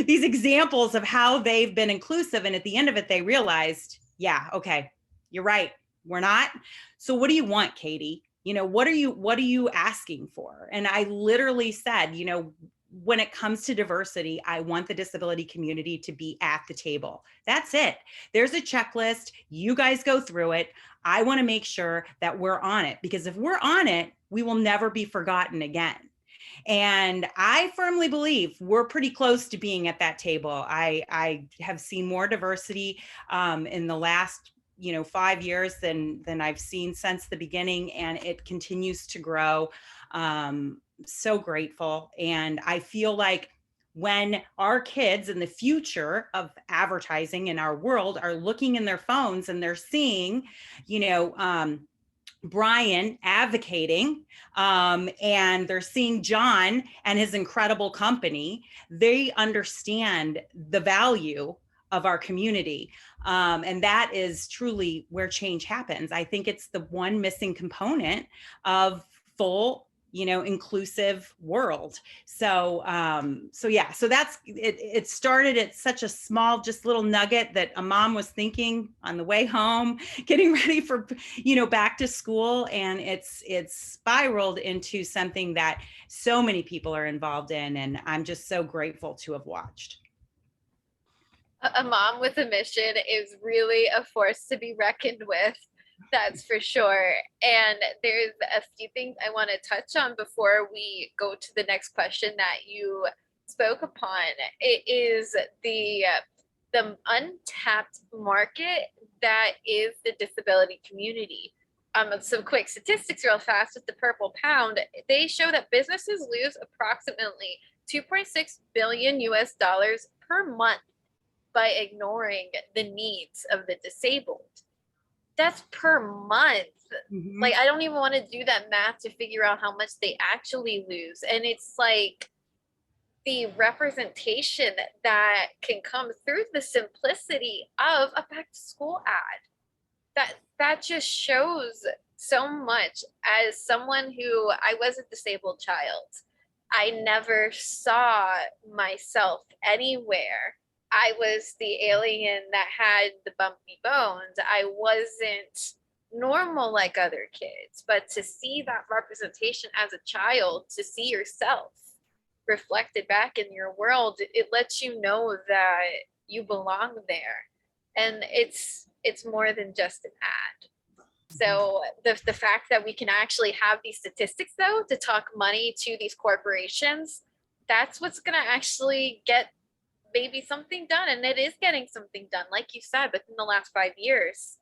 examples of how they've been inclusive. And at the end of it, they realized, yeah, okay, you're right. We're not. So what do you want, Katie? What are you asking for? And I literally said, when it comes to diversity, I want the disability community to be at the table. That's it. There's a checklist. You guys go through it. I want to make sure that we're on it, because if we're on it, we will never be forgotten again. And I firmly believe we're pretty close to being at that table. I have seen more diversity in the last 5 years than I've seen since the beginning, and it continues to grow. So grateful. And I feel like when our kids in the future of advertising in our world are looking in their phones and they're seeing, Bryan advocating, and they're seeing John and his incredible company. They understand the value of our community. And that is truly where change happens. I think it's the one missing component of full, inclusive world. So that's it. It started at such a small, just little nugget that a mom was thinking on the way home, getting ready for, back to school. And it's spiraled into something that so many people are involved in. And I'm just so grateful to have watched. A mom with a mission is really a force to be reckoned with. That's for sure. And there's a few things I want to touch on before we go to the next question that you spoke upon. It is the untapped market that is the disability community. Some quick statistics real fast with the purple pound. They show that businesses lose approximately $2.6 billion per month by ignoring the needs of the disabled. That's per month. Mm-hmm. Like, I don't even want to do that math to figure out how much they actually lose. And it's like the representation that can come through the simplicity of a back to school ad. That just shows so much. As someone who, I was a disabled child, I never saw myself anywhere. I was the alien that had the bumpy bones. I wasn't normal like other kids, but to see that representation as a child, to see yourself reflected back in your world, it lets you know that you belong there. And it's more than just an ad. So the fact that we can actually have these statistics, though, to talk money to these corporations, that's what's going to actually get maybe something done. And it is getting something done. Like you said, within the last 5 years,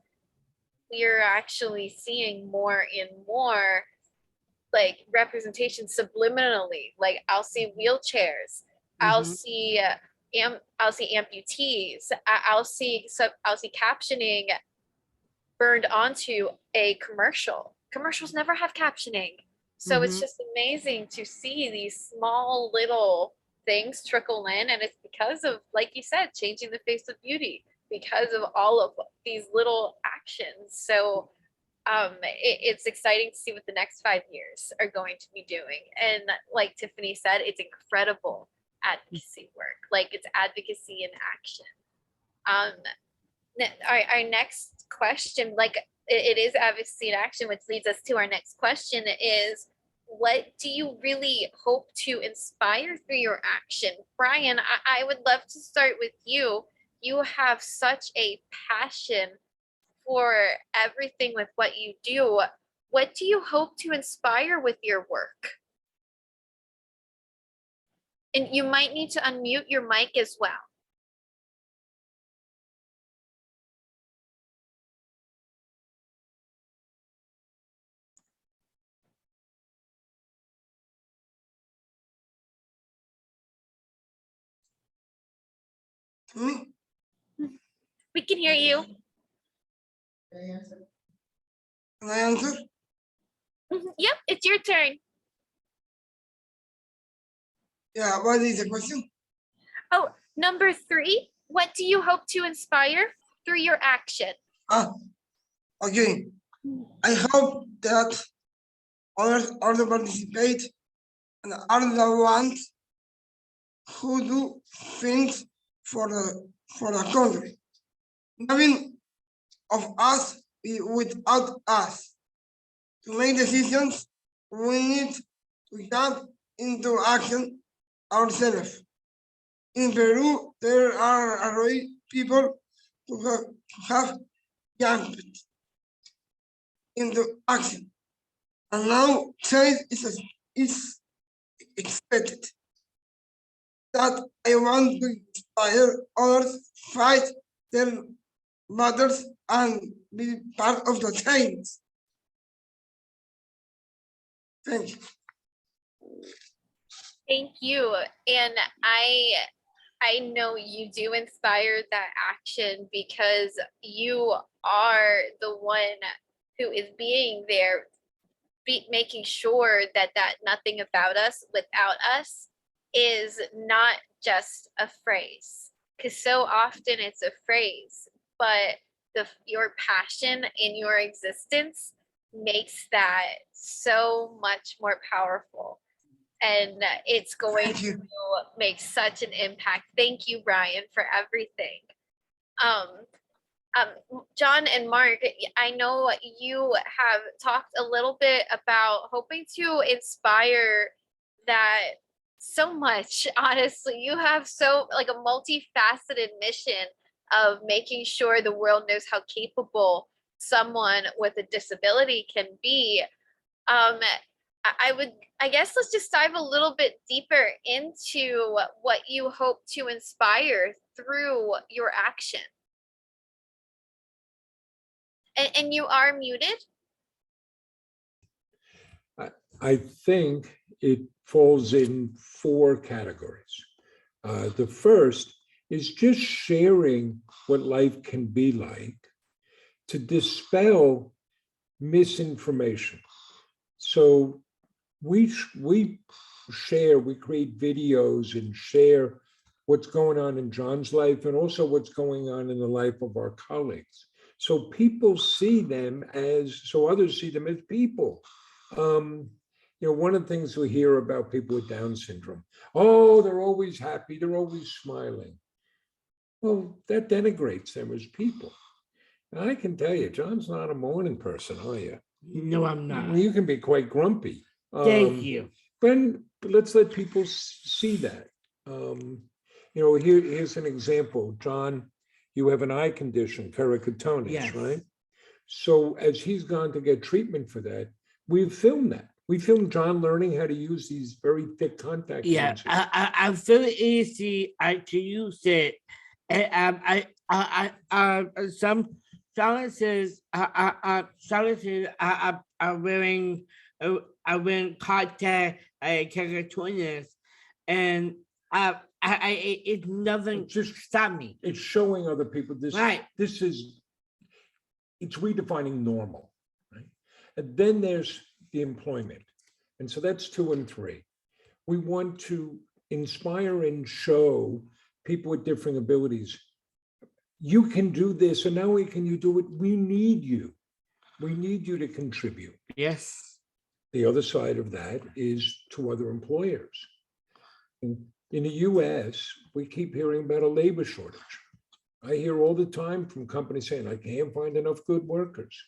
we are actually seeing more and more like representation subliminally. Like, I'll see wheelchairs, I'll see amputees, I'll see captioning burned onto a commercial. Commercials never have captioning. So it's just amazing to see these small little things trickle in. And it's because of, like you said, changing the face of beauty, because of all of these little actions. So it's exciting to see what the next 5 years are going to be doing. And like Tiffany said, it's incredible advocacy work. Like, it's advocacy in action. Our next question, like, it is advocacy in action, which leads us to our next question is, what do you really hope to inspire through your action? Bryan, I would love to start with you. You have such a passion for everything with what you do. What do you hope to inspire with your work? And you might need to unmute your mic as well. We can hear you. Can I answer? Yep, it's your turn. Yeah, what is the question? Oh, number 3, what do you hope to inspire through your action? Okay. I hope that others also participate and are the ones who do things for the country. Nothing of us without us. To make decisions, we need to jump into action ourselves. In Peru, there are already people who have jumped into action, and now change is expected. That I want to inspire others, fight their battles, and be part of the change. Thank you. Thank you. And I know you do inspire that action, because you are the one who is being there, making sure that nothing about us without us is not just a phrase, because so often it's a phrase, but your passion in your existence makes that so much more powerful, and it's going Thank you. to make such an impact. Thank you, Bryan, for everything. John and Mark, I know you have talked a little bit about hoping to inspire that so much. Honestly, you have so like a multifaceted mission of making sure the world knows how capable someone with a disability can be. I guess let's just dive a little bit deeper into what you hope to inspire through your action. And you are muted. I think it falls in 4 categories. The first is just sharing what life can be like to dispel misinformation. So we share, we create videos and share what's going on in John's life and also what's going on in the life of our colleagues. So people see them so others see them as people. One of the things we hear about people with Down syndrome, oh, they're always happy, they're always smiling. Well, that denigrates them as people. And I can tell you, John's not a morning person, are you? No, I'm not. You can be quite grumpy. Thank you. But let's let people see that. Here's an example. John, you have an eye condition, keratoconus, Yes. right? So as he's gone to get treatment for that, we've filmed that. We filmed John learning how to use these very thick contact lenses. I feel easy to use it. And some scientists are wearing contact keratoconus, and it doesn't just stop me. It's showing other people this. Right. It's redefining normal, right? And then there's the employment, and so that's 2 and 3. We want to inspire and show people with different abilities. You can do this, and not only can you do it, we need you. We need you to contribute. Yes. The other side of that is to other employers. In the US, we keep hearing about a labor shortage. I hear all the time from companies saying, I can't find enough good workers.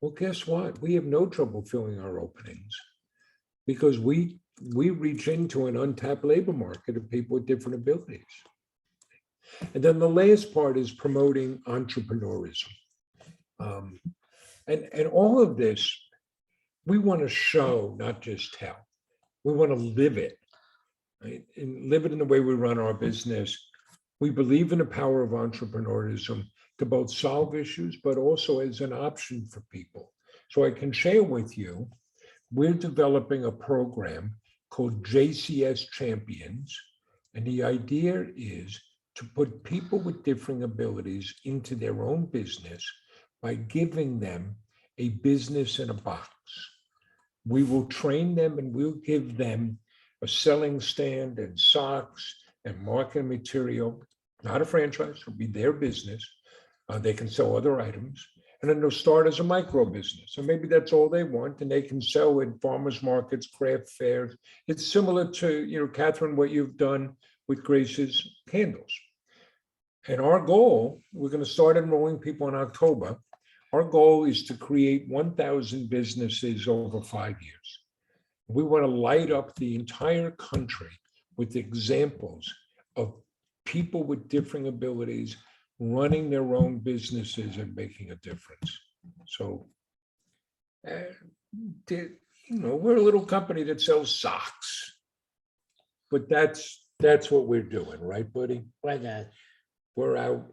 Well, guess what? We have no trouble filling our openings because we reach into an untapped labor market of people with different abilities. And then the last part is promoting entrepreneurism. And all of this, we want to show, not just tell. We want to live it, right? And live it in the way we run our business. We believe in the power of entrepreneurism to both solve issues, but also as an option for people. So I can share with you, we're developing a program called JCS Champions. And the idea is to put people with differing abilities into their own business by giving them a business in a box. We will train them and we'll give them a selling stand and socks and marketing material, not a franchise, it'll be their business. They can sell other items, and then they'll start as a micro business. And maybe that's all they want, and they can sell in farmers markets, craft fairs. It's similar to, Catherine, what you've done with Grace's candles. And our goal, we're going to start enrolling people in October. Our goal is to create 1,000 businesses over 5 years. We want to light up the entire country with examples of people with differing abilities running their own businesses and making a difference. So, we're a little company that sells socks, but that's what we're doing, right, buddy? Why not? We're out.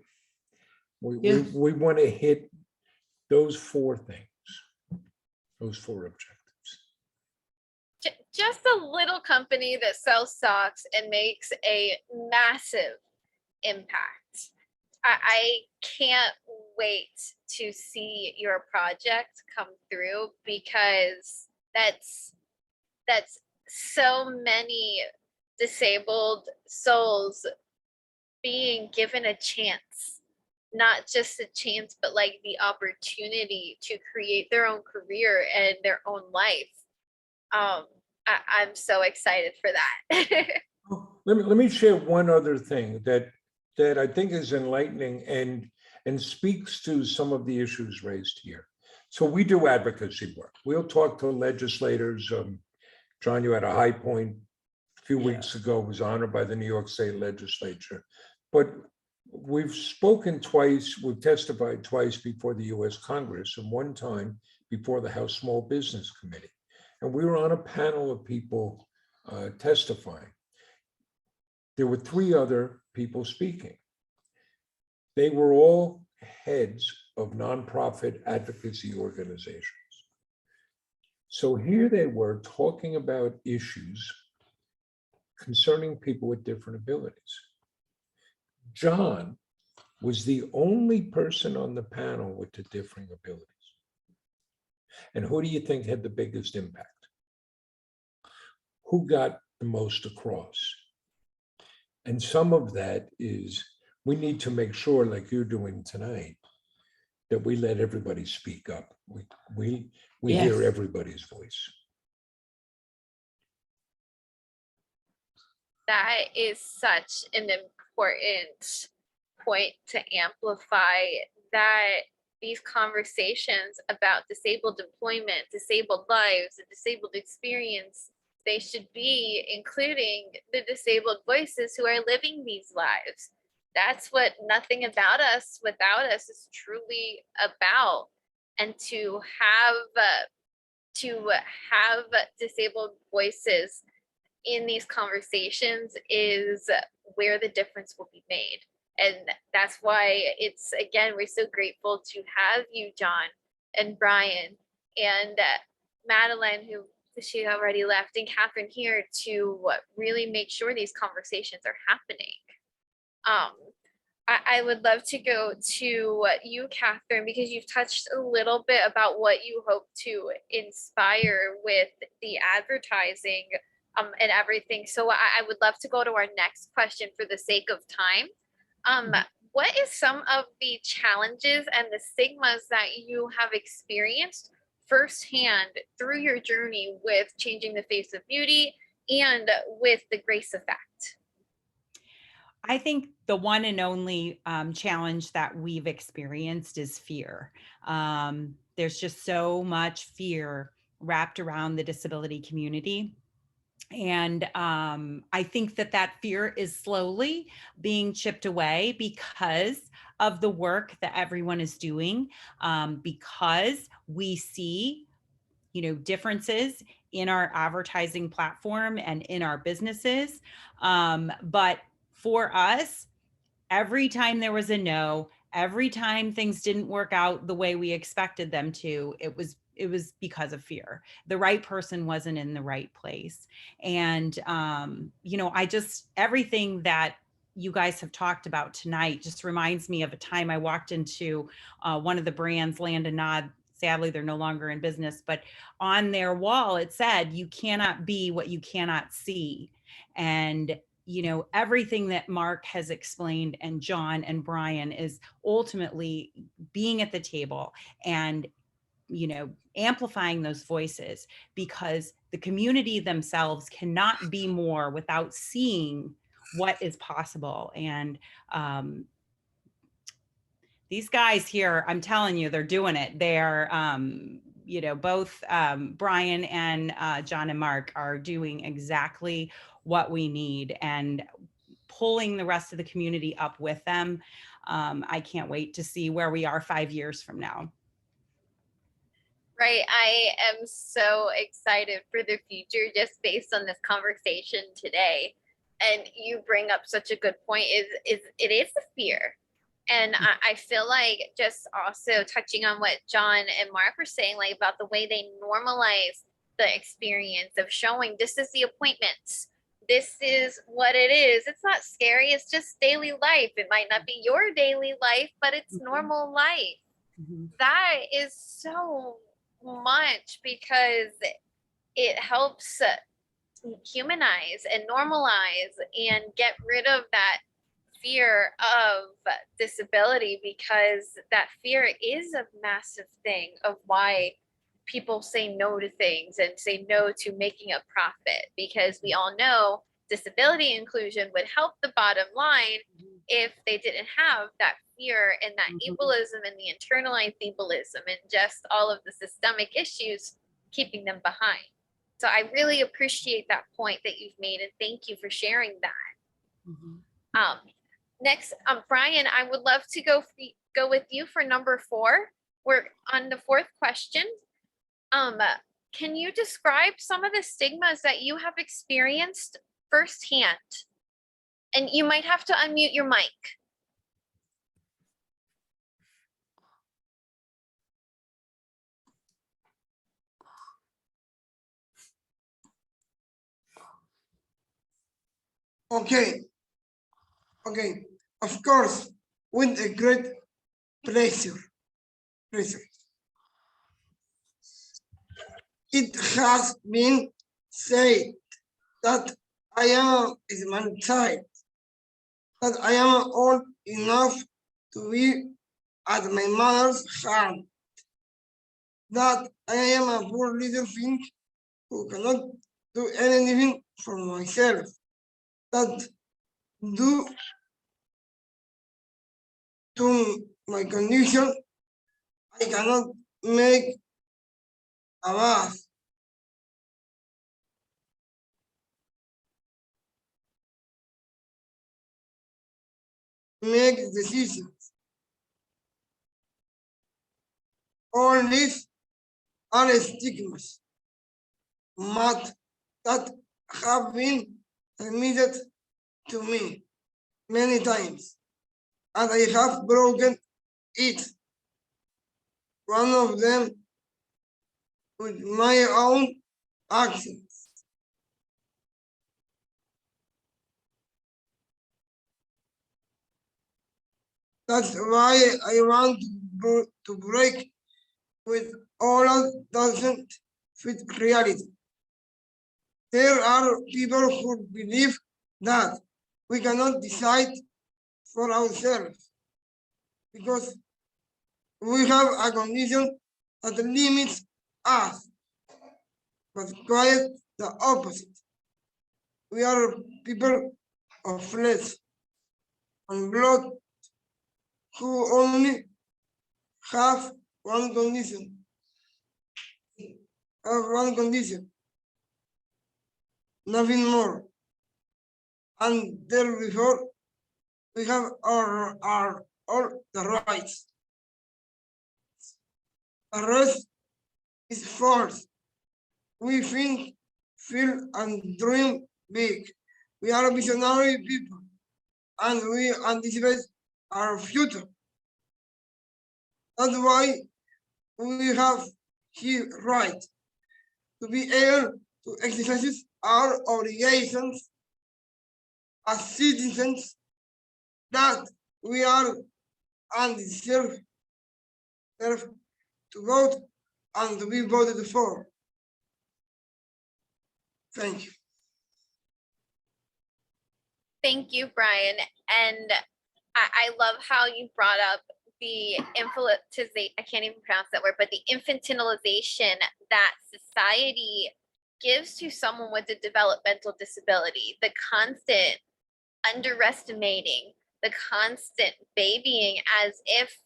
We want to hit those 4 things, those 4 objectives. Just a little company that sells socks and makes a massive impact. I can't wait to see your project come through, because that's so many disabled souls being given a chance, not just a chance, but like the opportunity to create their own career and their own life. I'm so excited for that. Let me share one other thing that I think is enlightening and speaks to some of the issues raised here. So we do advocacy work. We'll talk to legislators. John, you had a high point a few weeks ago, was honored by the New York State Legislature. But we've spoken twice, we've testified twice before the US Congress, and one time before the House Small Business Committee. And we were on a panel of people testifying. There were 3 other people speaking. They were all heads of nonprofit advocacy organizations. So here they were talking about issues concerning people with different abilities. John was the only person on the panel with the differing abilities. And who do you think had the biggest impact? Who got the most across? And some of that is, we need to make sure, like you're doing tonight, that we let everybody speak up. We hear everybody's voice. That is such an important point to amplify, that these conversations about disabled employment, disabled lives, and disabled experience, they should be including the disabled voices who are living these lives. That's what Nothing About Us Without Us is truly about. And to have disabled voices in these conversations is where the difference will be made. And that's why it's, again, we're so grateful to have you, John and Bryan and Madeline, who she already left, and Catherine here, to really make sure these conversations are happening. I would love to go to you, Catherine, because you've touched a little bit about what you hope to inspire with the advertising and everything. So I would love to go to our next question for the sake of time. What is some of the challenges and the stigmas that you have experienced firsthand through your journey with changing the face of beauty and with the Grace Effect? I think the one and only challenge that we've experienced is fear. There's just so much fear wrapped around the disability community. And I think that fear is slowly being chipped away because of the work that everyone is doing, because we see, differences in our advertising platform and in our businesses. But for us, every time there was a no, every time things didn't work out the way we expected them to, it was because of fear. The right person wasn't in the right place. And, everything that you guys have talked about tonight just reminds me of a time I walked into one of the brands, Land and Nod. Sadly, they're no longer in business, but on their wall, it said, "You cannot be what you cannot see." And everything that Mark has explained, and John and Bryan, is ultimately being at the table and amplifying those voices, because the community themselves cannot be more without seeing what is possible. And these guys here, I'm telling you, they're doing it. They're, both Bryan and John and Mark are doing exactly what we need and pulling the rest of the community up with them. I can't wait to see where we are 5 years from now. Right. I am so excited for the future just based on this conversation today. And you bring up such a good point, it is the fear. And I feel like, just also touching on what John and Mark were saying, like about the way they normalize the experience of showing, this is the appointments, this is what it is. It's not scary. It's just daily life. It might not be your daily life, but it's normal life. That is so much because it helps humanize and normalize and get rid of that fear of disability, because that fear is a massive thing of why people say no to things and say no to making a profit, because we all know disability inclusion would help the bottom line if they didn't have that fear and that ableism and the internalized ableism and just all of the systemic issues keeping them behind. So I really appreciate that point that you've made, and thank you for sharing that. Next, Bryan, I would love to go with you for number 4. We're on the 4th question. Can you describe some of the stigmas that you have experienced firsthand? And you might have to unmute your mic. Okay. Of course, with a great pleasure. It has been said that I am a small child, that I am old enough to be at my mother's hand, that I am a poor little thing who cannot do anything for myself, that due to my condition, I cannot make a bath, make decisions. All these are stigmas that have been admitted to me many times, and I have broken it. One of them with my own actions. That's why I want to break with all that doesn't fit reality. There are people who believe that we cannot decide for ourselves because we have a condition that limits us, but quite the opposite. We are people of flesh and blood who only have one condition. Nothing more. And therefore, we have all the rights. The rest is false. We think, feel, and dream big. We are visionary people, and we anticipate our future. That's why we have his right to be able to exercise our obligations as citizens that we are and deserve to vote and to be voted for. Thank you. Thank you, Bryan. And I love how you brought up the infantilization, I can't even pronounce that word, but the infantilization that society gives to someone with a developmental disability, the constant underestimating, the constant babying as if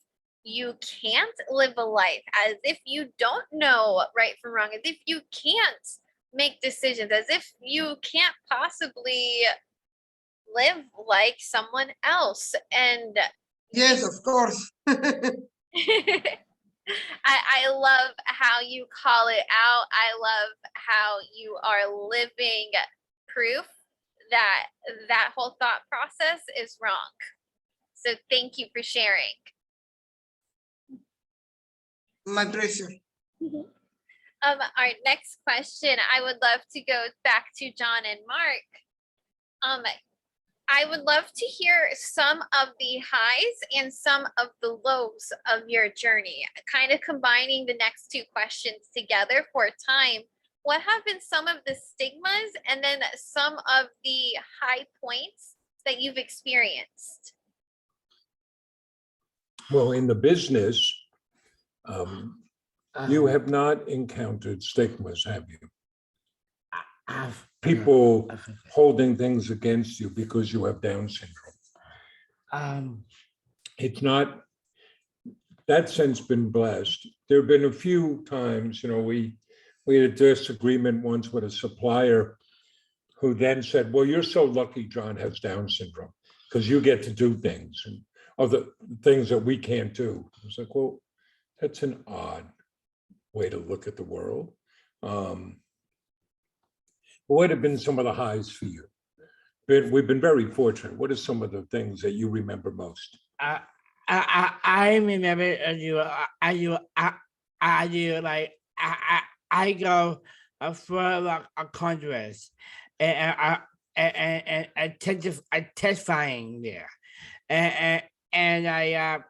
you can't live a life, as if you don't know right from wrong, as if you can't make decisions, as if you can't possibly live like someone else. And yes, of course. I love how you call it out. I love how you are living proof that that whole thought process is wrong. So thank you for sharing. My pleasure. Our next question, I would love to go back to John and Mark. I would love to hear some of the highs and some of the lows of your journey, kind of combining the next two questions together for time. What have been some of the stigmas and then some of the high points that you've experienced? Well, in the business, you have not encountered stigmas, have you? People holding things against you because you have Down syndrome. It's not, that sense been blessed. There have been a few times, you know, we had a disagreement once with a supplier who then said, well, you're so lucky John has Down syndrome because you get to do things and other things that we can't do. I was like, well, that's an odd way to look at the world. What have been some of the highs for you? We've been very fortunate. What are some of the things that you remember most? I remember I go for like a congress and I testifying there and I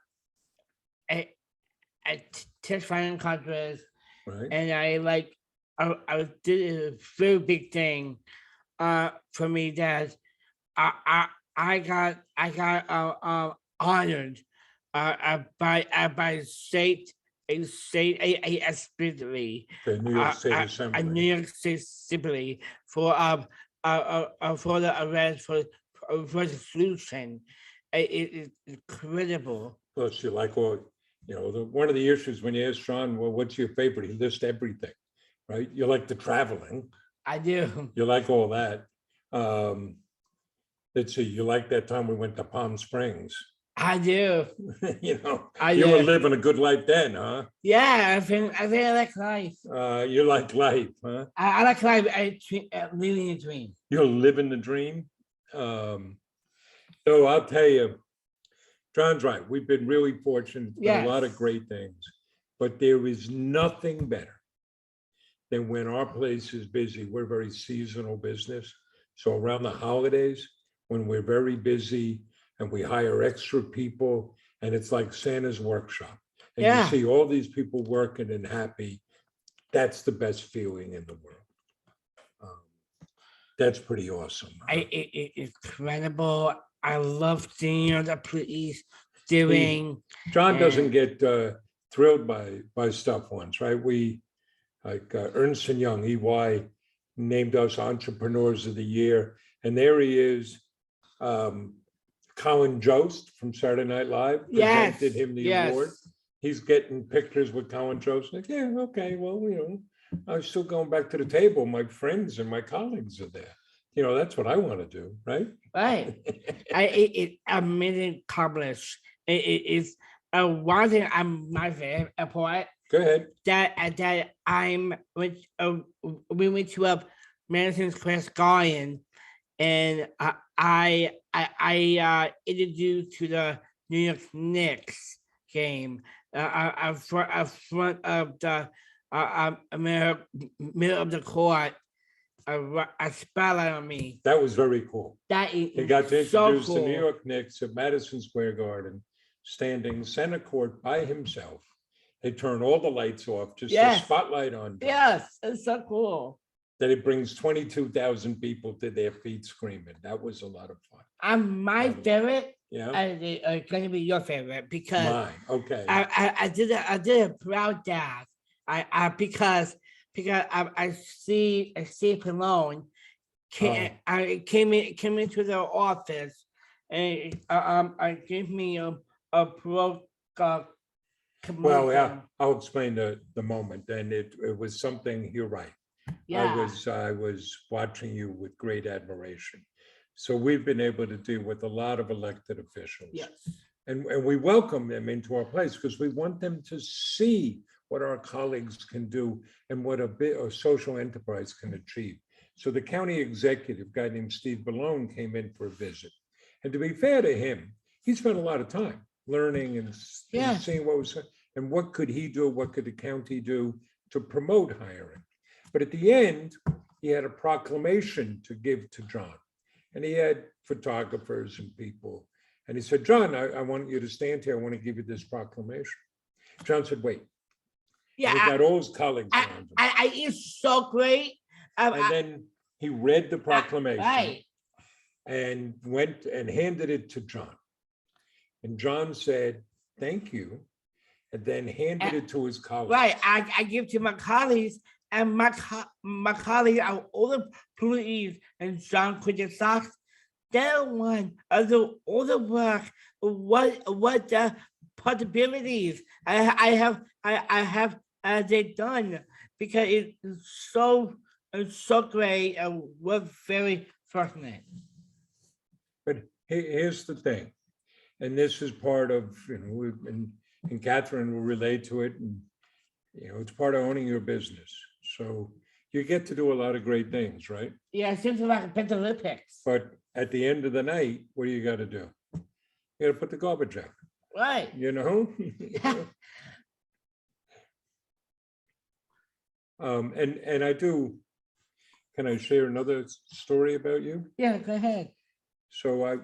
testifying congress Right. and I did a very big thing for me that I got honored by state assembly, The New York State a Assembly. New York State Assembly for the arrest for solution. It's incredible. Plus, you like all, you know, one of the issues when you ask Sean, well, what's your favorite? He lists everything, right? You like the traveling. I do. You like all that. Let's see, you like that time we went to Palm Springs. I do. You know, I you were do. living a good life then, huh? Yeah, I like life. You like life, huh? I like life. Living a dream. You're living the dream. So I'll tell you, John's right. We've been really fortunate, done a lot of Yes. great things, but there is nothing better than when our place is busy. We're a very seasonal business. So around the holidays, when we're very busy and we hire extra people, and it's like Santa's workshop. And Yeah. you see all these people working and happy, that's the best feeling in the world. That's pretty awesome. It's incredible. I love seeing the police doing. John doesn't get thrilled by stuff once, right? We, like Ernst & Young, EY, named us Entrepreneurs of the Year. And there he is, Colin Jost from Saturday Night Live presented him the award. He's getting pictures with Colin Jost. Like, yeah, okay, well, you know, I'm still going back to the table. My friends and my colleagues are there. You know, that's what I want to do, right? Right. It's amazing accomplished. It's one thing I'm my favorite part. Go ahead. That we went to a Madison Square Garden, and I introduced to the New York Knicks game in front of the middle of the court. A spotlight on me. That was very cool. That is He got to so introduce cool. the New York Knicks at Madison Square Garden, standing center court by himself. They turn all the lights off, just a spotlight on. Yes, it's so cool. Then it brings 22,000 people to their feet screaming. That was a lot of fun. My favorite Yeah, is going to be your favorite because mine. Okay. I did a proud dad. Because I see Palone I came into the office and I gave me a pro. Well, yeah, I'll explain the moment. And it was something, you're right. Yeah. I was watching you with great admiration. So we've been able to deal with a lot of elected officials. Yes. And we welcome them into our place because we want them to see what our colleagues can do and what a social enterprise can achieve. So the county executive, guy named Steve Ballone, came in for a visit. And to be fair to him, he spent a lot of time learning and seeing what was, and what could he do, what could the county do to promote hiring. But at the end, he had a proclamation to give to John. And he had photographers and people. And he said, John, I want you to stand here. I want to give you this proclamation. John said, wait. Yeah, And he got all his colleagues around him. it's so great. And then he read the proclamation Right. and went and handed it to John. And John said, thank you. And then handed it to his colleagues. Right. I give to my colleagues, and my colleagues are all the employees, and John criticized that one of all the work, what the possibilities I have they done, because it's so great, and we're very fortunate. But here's the thing, and this is part of, and Catherine will relate to it, and it's part of owning your business. So you get to do a lot of great things, right? Yeah, it seems like a Pent Olympics. But at the end of the night, what do you got to do? You got to put the garbage out. Right. And I do. Can I share another story about you? Yeah, go ahead. So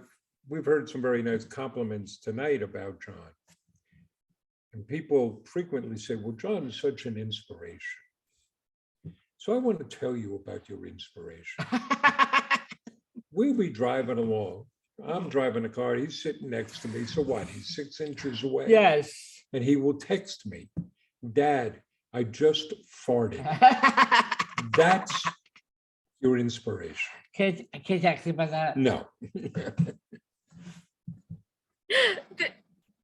we've heard some very nice compliments tonight about John. And people frequently say, well, John is such an inspiration. So I want to tell you about your inspiration. We'll be driving along. I'm driving a car. He's sitting next to me. So what? He's 6 inches away. Yes. And he will text me, Dad, I just farted. That's your inspiration. Can you text me about that? No.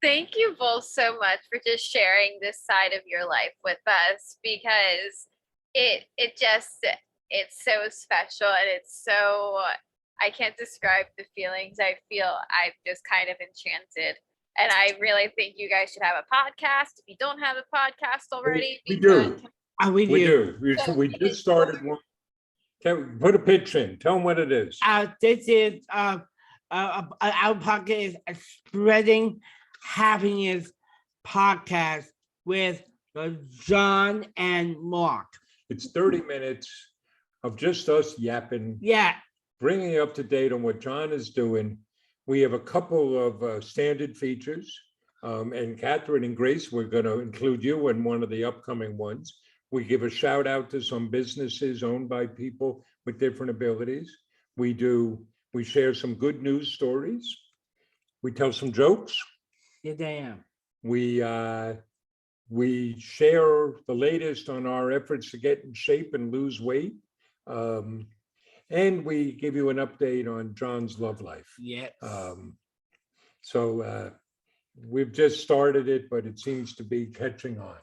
Thank you both so much for just sharing this side of your life with us, because it's so special, and it's so, I can't describe the feelings I feel. I'm just kind of enchanted. And I really think you guys should have a podcast. If you don't have a podcast already, We do. We do. We just started one. Put a pitch in. Tell them what it is. This is our podcast is a Spreading Happiness podcast with John and Mark. It's 30 minutes of just us yapping. Yeah. Bringing you up to date on what John is doing. We have a couple of standard features. And Catherine and Grace, we're going to include you in one of the upcoming ones. We give a shout out to some businesses owned by people with different abilities. We share some good news stories. We tell some jokes. Yes, I am. We share the latest on our efforts to get in shape and lose weight. And we give you an update on John's love life. Yes. So we've just started it, but it seems to be catching on.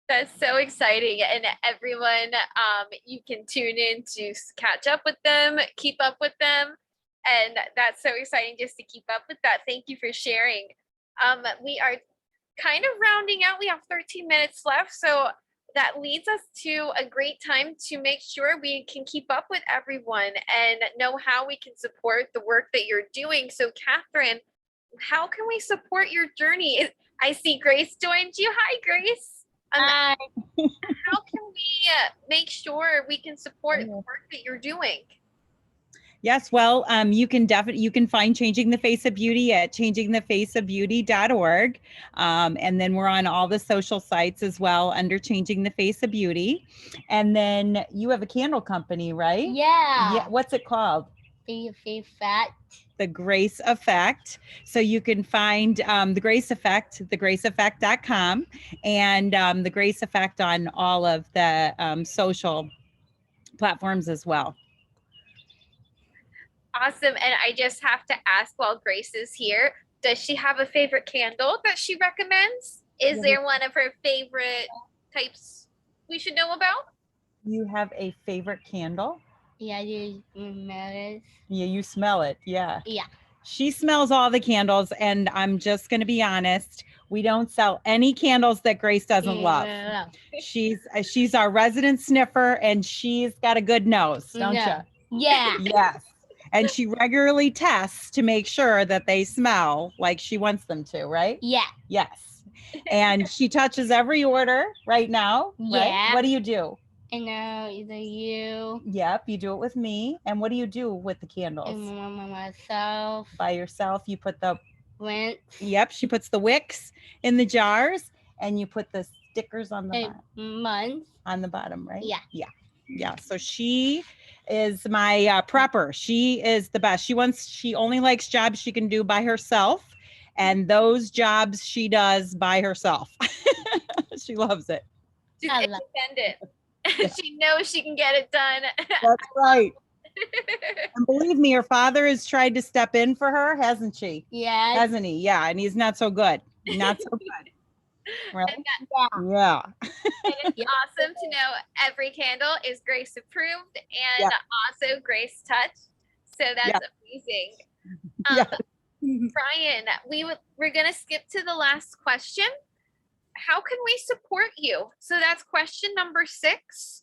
That's so exciting. And everyone, you can tune in to catch up with them, keep up with them. And that's so exciting just to keep up with that. Thank you for sharing. We are kind of rounding out. We have 13 minutes left. So that leads us to a great time to make sure we can keep up with everyone and know how we can support the work that you're doing. So Catherine, how can we support your journey? I see Grace joined you. Hi, Grace. How can we make sure we can support the work that you're doing? Yes, well, you can find Changing the Face of Beauty at changingthefaceofbeauty.org. And then we're on all the social sites as well under Changing the Face of Beauty. And then you have a candle company, right? Yeah. What's it called? The Effect. The Grace Effect. So you can find the Grace Effect, thegraceeffect.com, and the Grace Effect on all of the social platforms as well. Awesome. And I just have to ask, while Grace is here, does she have a favorite candle that she recommends? Is there one of her favorite types we should know about? You have a favorite candle? Yeah, you smell it. Yeah, you smell it. Yeah. Yeah. She smells all the candles, and I'm just going to be honest. We don't sell any candles that Grace doesn't love. She's our resident sniffer, and she's got a good nose, don't you? Yeah. Yes. And she regularly tests to make sure that they smell like she wants them to, right? Yeah. Yes. And she touches every order right now. Right? Yeah. What do you do? And now either you Yep, you do it with me. And what do you do with the candles? and myself By yourself, you put the, went yep, she puts the wicks in the jars and you put the stickers on the a bottom, month. right? Yeah. Yeah. So she is my prepper. She is the best. She only likes jobs she can do by herself. And those jobs she does by herself. She loves it. She's I love- independent. She knows she can get it done. That's right. And believe me, her father has tried to step in for her, hasn't she? Yeah. Hasn't he? Yeah. And he's not so good. Not so good. Right? And Yeah. it's awesome to know every candle is Grace approved and Yeah. also Grace touched. So that's Yeah. amazing. Yeah. Bryan, we're gonna skip to the last question. How can we support you? So that's question number 6.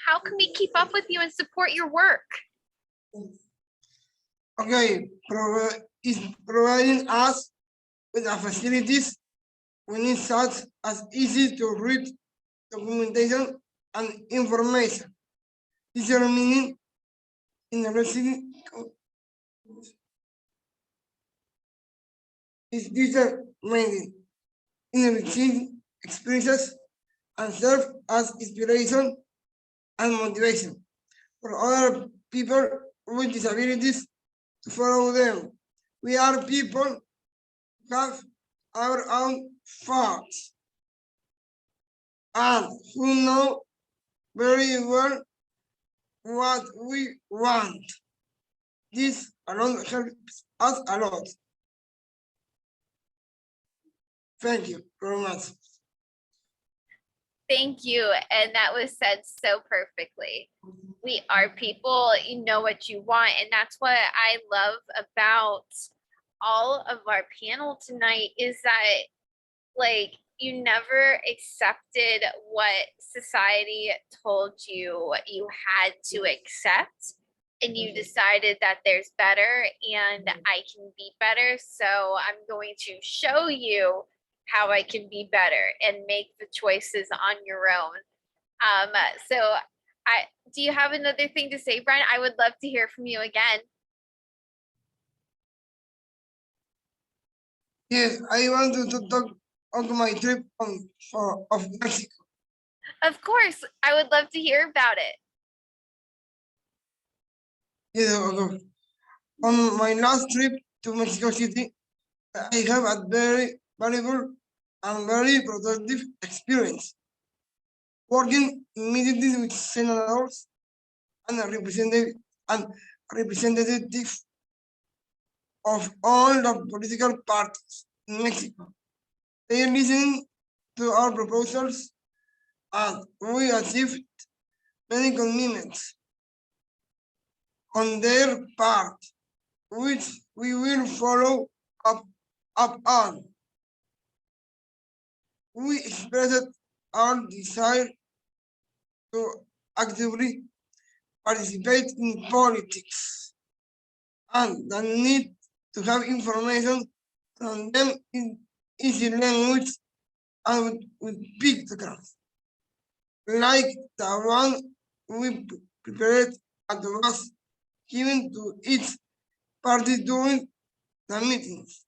How can we keep up with you and support your work? Okay, is providing us with the facilities we need, such as easy to read documentation and information. Teacher meaning in the receiving is teacher meaning in the receiving experiences and serve as inspiration and motivation for other people with disabilities to follow them. We are people who have our own thoughts and who know very well what we want. This alone helps us a lot. Thank you very much. Thank you. And that was said so perfectly. We are people, you know what you want. And that's what I love about all of our panel tonight is that, like, you never accepted what society told you you had to accept. And you decided that there's better and I can be better. So I'm going to show you how I can be better and make the choices on your own. So do you have another thing to say, Bryan? I would love to hear from you again. Yes, I want to talk about my trip of Mexico. Of course, I would love to hear about it. Yes, okay. On my last trip to Mexico City, I have a very valuable and very productive experience. Working immediately with senators and representatives of all the political parties in Mexico. They listened to our proposals and we achieved many commitments on their part, which we will follow up on. We expressed our desire to actively participate in politics and the need to have information from them in easy language and with pictograms, like the one we prepared and was given to each party during the meetings.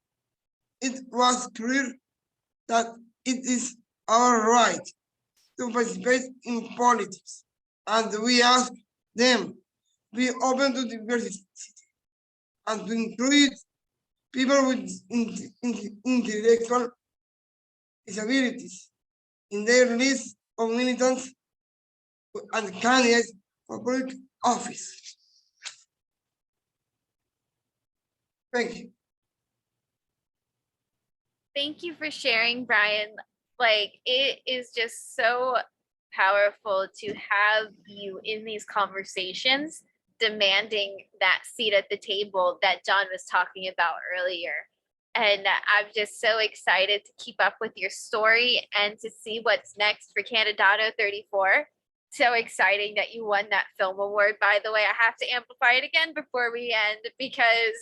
It was clear that it is our right to participate in politics, and we ask them to be open to diversity and to include people with intellectual disabilities in their list of militants and candidates for public office. Thank you. Thank you for sharing, Bryan. Like, it is just so powerful to have you in these conversations, demanding that seat at the table that John was talking about earlier. And I'm just so excited to keep up with your story and to see what's next for Candidato 34. So exciting that you won that film award. By the way, I have to amplify it again before we end because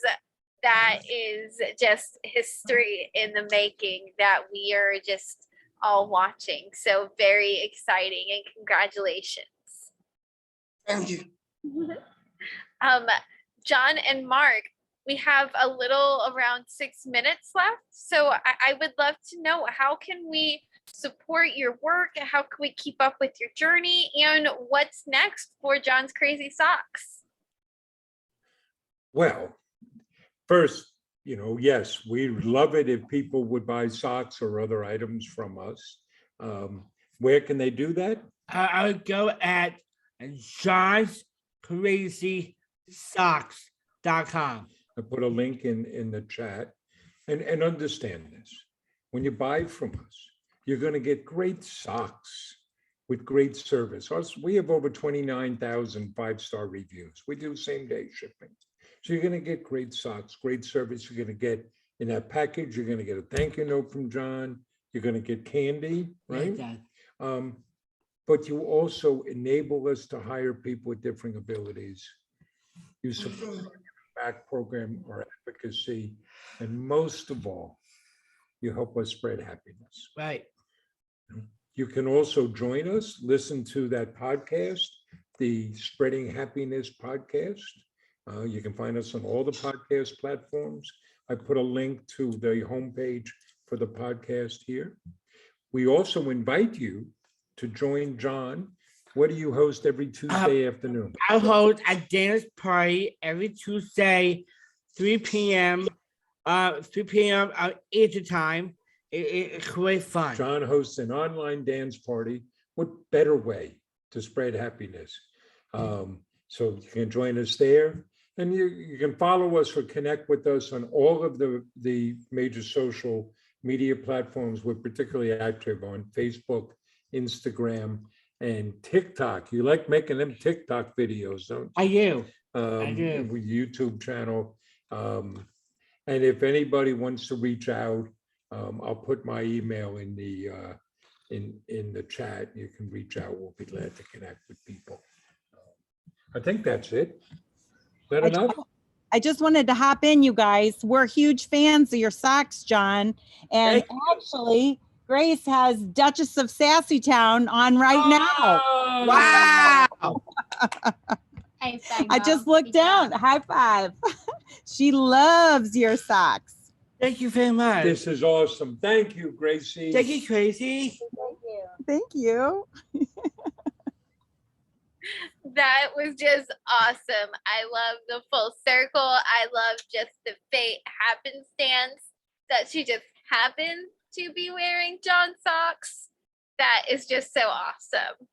that is just history in the making, that we are just all watching. So very exciting, and congratulations. Thank you. John and Mark, we have a little around 6 minutes left. So I would love to know, how can we support your work? How can we keep up with your journey? And what's next for John's Crazy Socks? Well, first, yes, we'd love it if people would buy socks or other items from us. Where can they do that? I would go at johnscrazysocks.com. I put a link in the chat, and understand this. When you buy from us, you're going to get great socks with great service. We have over 29,000 five-star reviews. We do same-day shipping. So you're going to get great socks, great service. You're going to get in that package, you're going to get a thank you note from John. You're going to get candy, right? But you also enable us to hire people with different abilities. You support our back program, our advocacy, and most of all, you help us spread happiness. Right. You can also join us, listen to that podcast, the Spreading Happiness podcast. You can find us on all the podcast platforms. I put a link to the homepage for the podcast here. We also invite you to join John. What do you host every Tuesday afternoon? I hold a dance party every Tuesday, 3 p.m. 3 p.m. Eastern time. It's great fun. John hosts an online dance party. What better way to spread happiness? So you can join us there. And you can follow us or connect with us on all of the major social media platforms. We're particularly active on Facebook, Instagram, and TikTok. You like making them TikTok videos, don't you? I do. With YouTube channel. And if anybody wants to reach out, I'll put my email in the chat. You can reach out. We'll be glad to connect with people. I think that's it. Is that enough? I just wanted to hop in, you guys. We're huge fans of your socks, John. And actually, Grace has Duchess of Sassytown on right now. Wow. High five, I just Mom. looked Good down. job. High five. She loves your socks. Thank you very much. This is awesome. Thank you, Gracie. Thank you, Crazy. Thank you. That was just awesome. I love the full circle. I love just the fate happenstance that she just happened to be wearing John socks. That is just so awesome.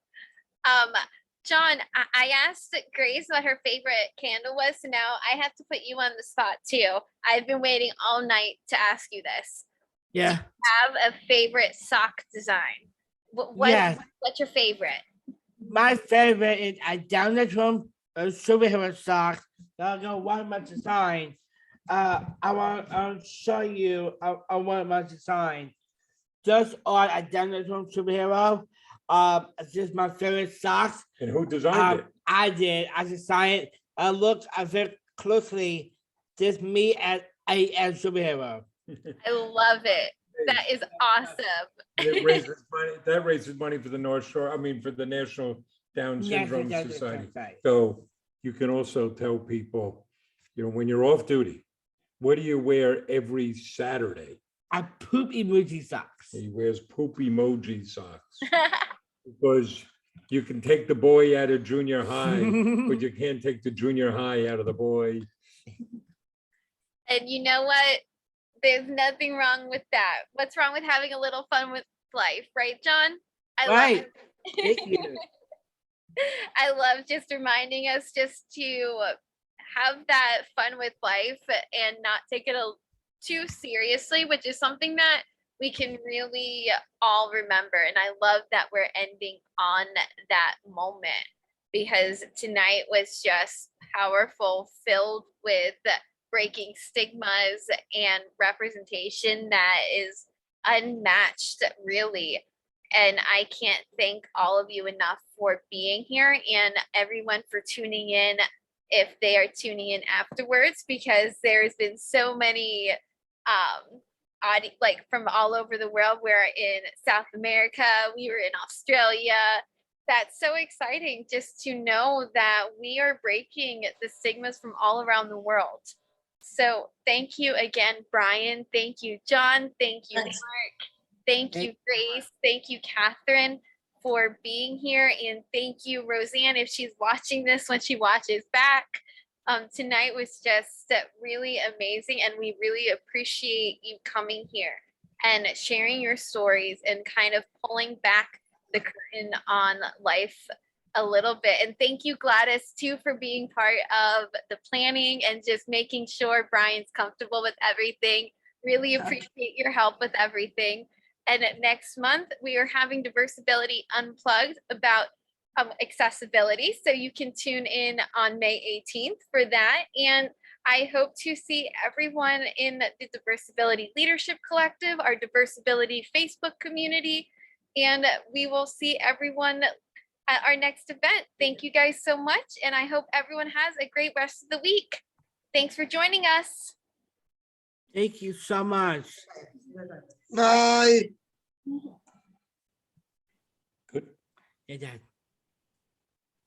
John, I asked Grace what her favorite candle was, so now I have to put you on the spot too. I've been waiting all night to ask you this. Yeah. Have a favorite sock design? Yes. What's your favorite? My favorite is a down the room superhero socks. I'll go one my design. I'll show you one of my design. Just on a down the room superhero. It's just my favorite socks. And who designed it? I did. I designed it. I looked very closely. Just me as a superhero. I love it. That is awesome. That raises money for the North Shore. I mean, for the National Down Syndrome Society. So you can also tell people, when you're off duty, what do you wear every Saturday? A poop emoji socks. He wears poop emoji socks. Because you can take the boy out of junior high, but you can't take the junior high out of the boy. And you know what? There's nothing wrong with that. What's wrong with having a little fun with life, right, John? I love Thank you. I love just reminding us just to have that fun with life and not take it too seriously, which is something that we can really all remember. And I love that we're ending on that moment, because tonight was just powerful, filled with breaking stigmas and representation that is unmatched, really. And I can't thank all of you enough for being here, and everyone for tuning in if they are tuning in afterwards, because there's been so many like from all over the world. We're in South America, we were in Australia. That's so exciting just to know that we are breaking the stigmas from all around the world. So thank you again, Bryan. Thank you, John. Thank you, Thanks. Mark. Thank you, Grace. Thank you, Catherine, for being here. And thank you, Roseanne, if she's watching this when she watches back. Tonight was just really amazing, and we really appreciate you coming here and sharing your stories and kind of pulling back the curtain on life a little bit. And thank you, Gladys, too, for being part of the planning and just making sure Bryan's comfortable with everything. Really appreciate your help with everything. And next month, we are having Diversability Unplugged about accessibility. So you can tune in on May 18th for that. And I hope to see everyone in the Diversability Leadership Collective, our Diversability Facebook community, and we will see everyone at our next event. Thank you guys so much, and I hope everyone has a great rest of the week. Thanks for joining us. Thank you so much. Bye. Good. Yeah, Dad.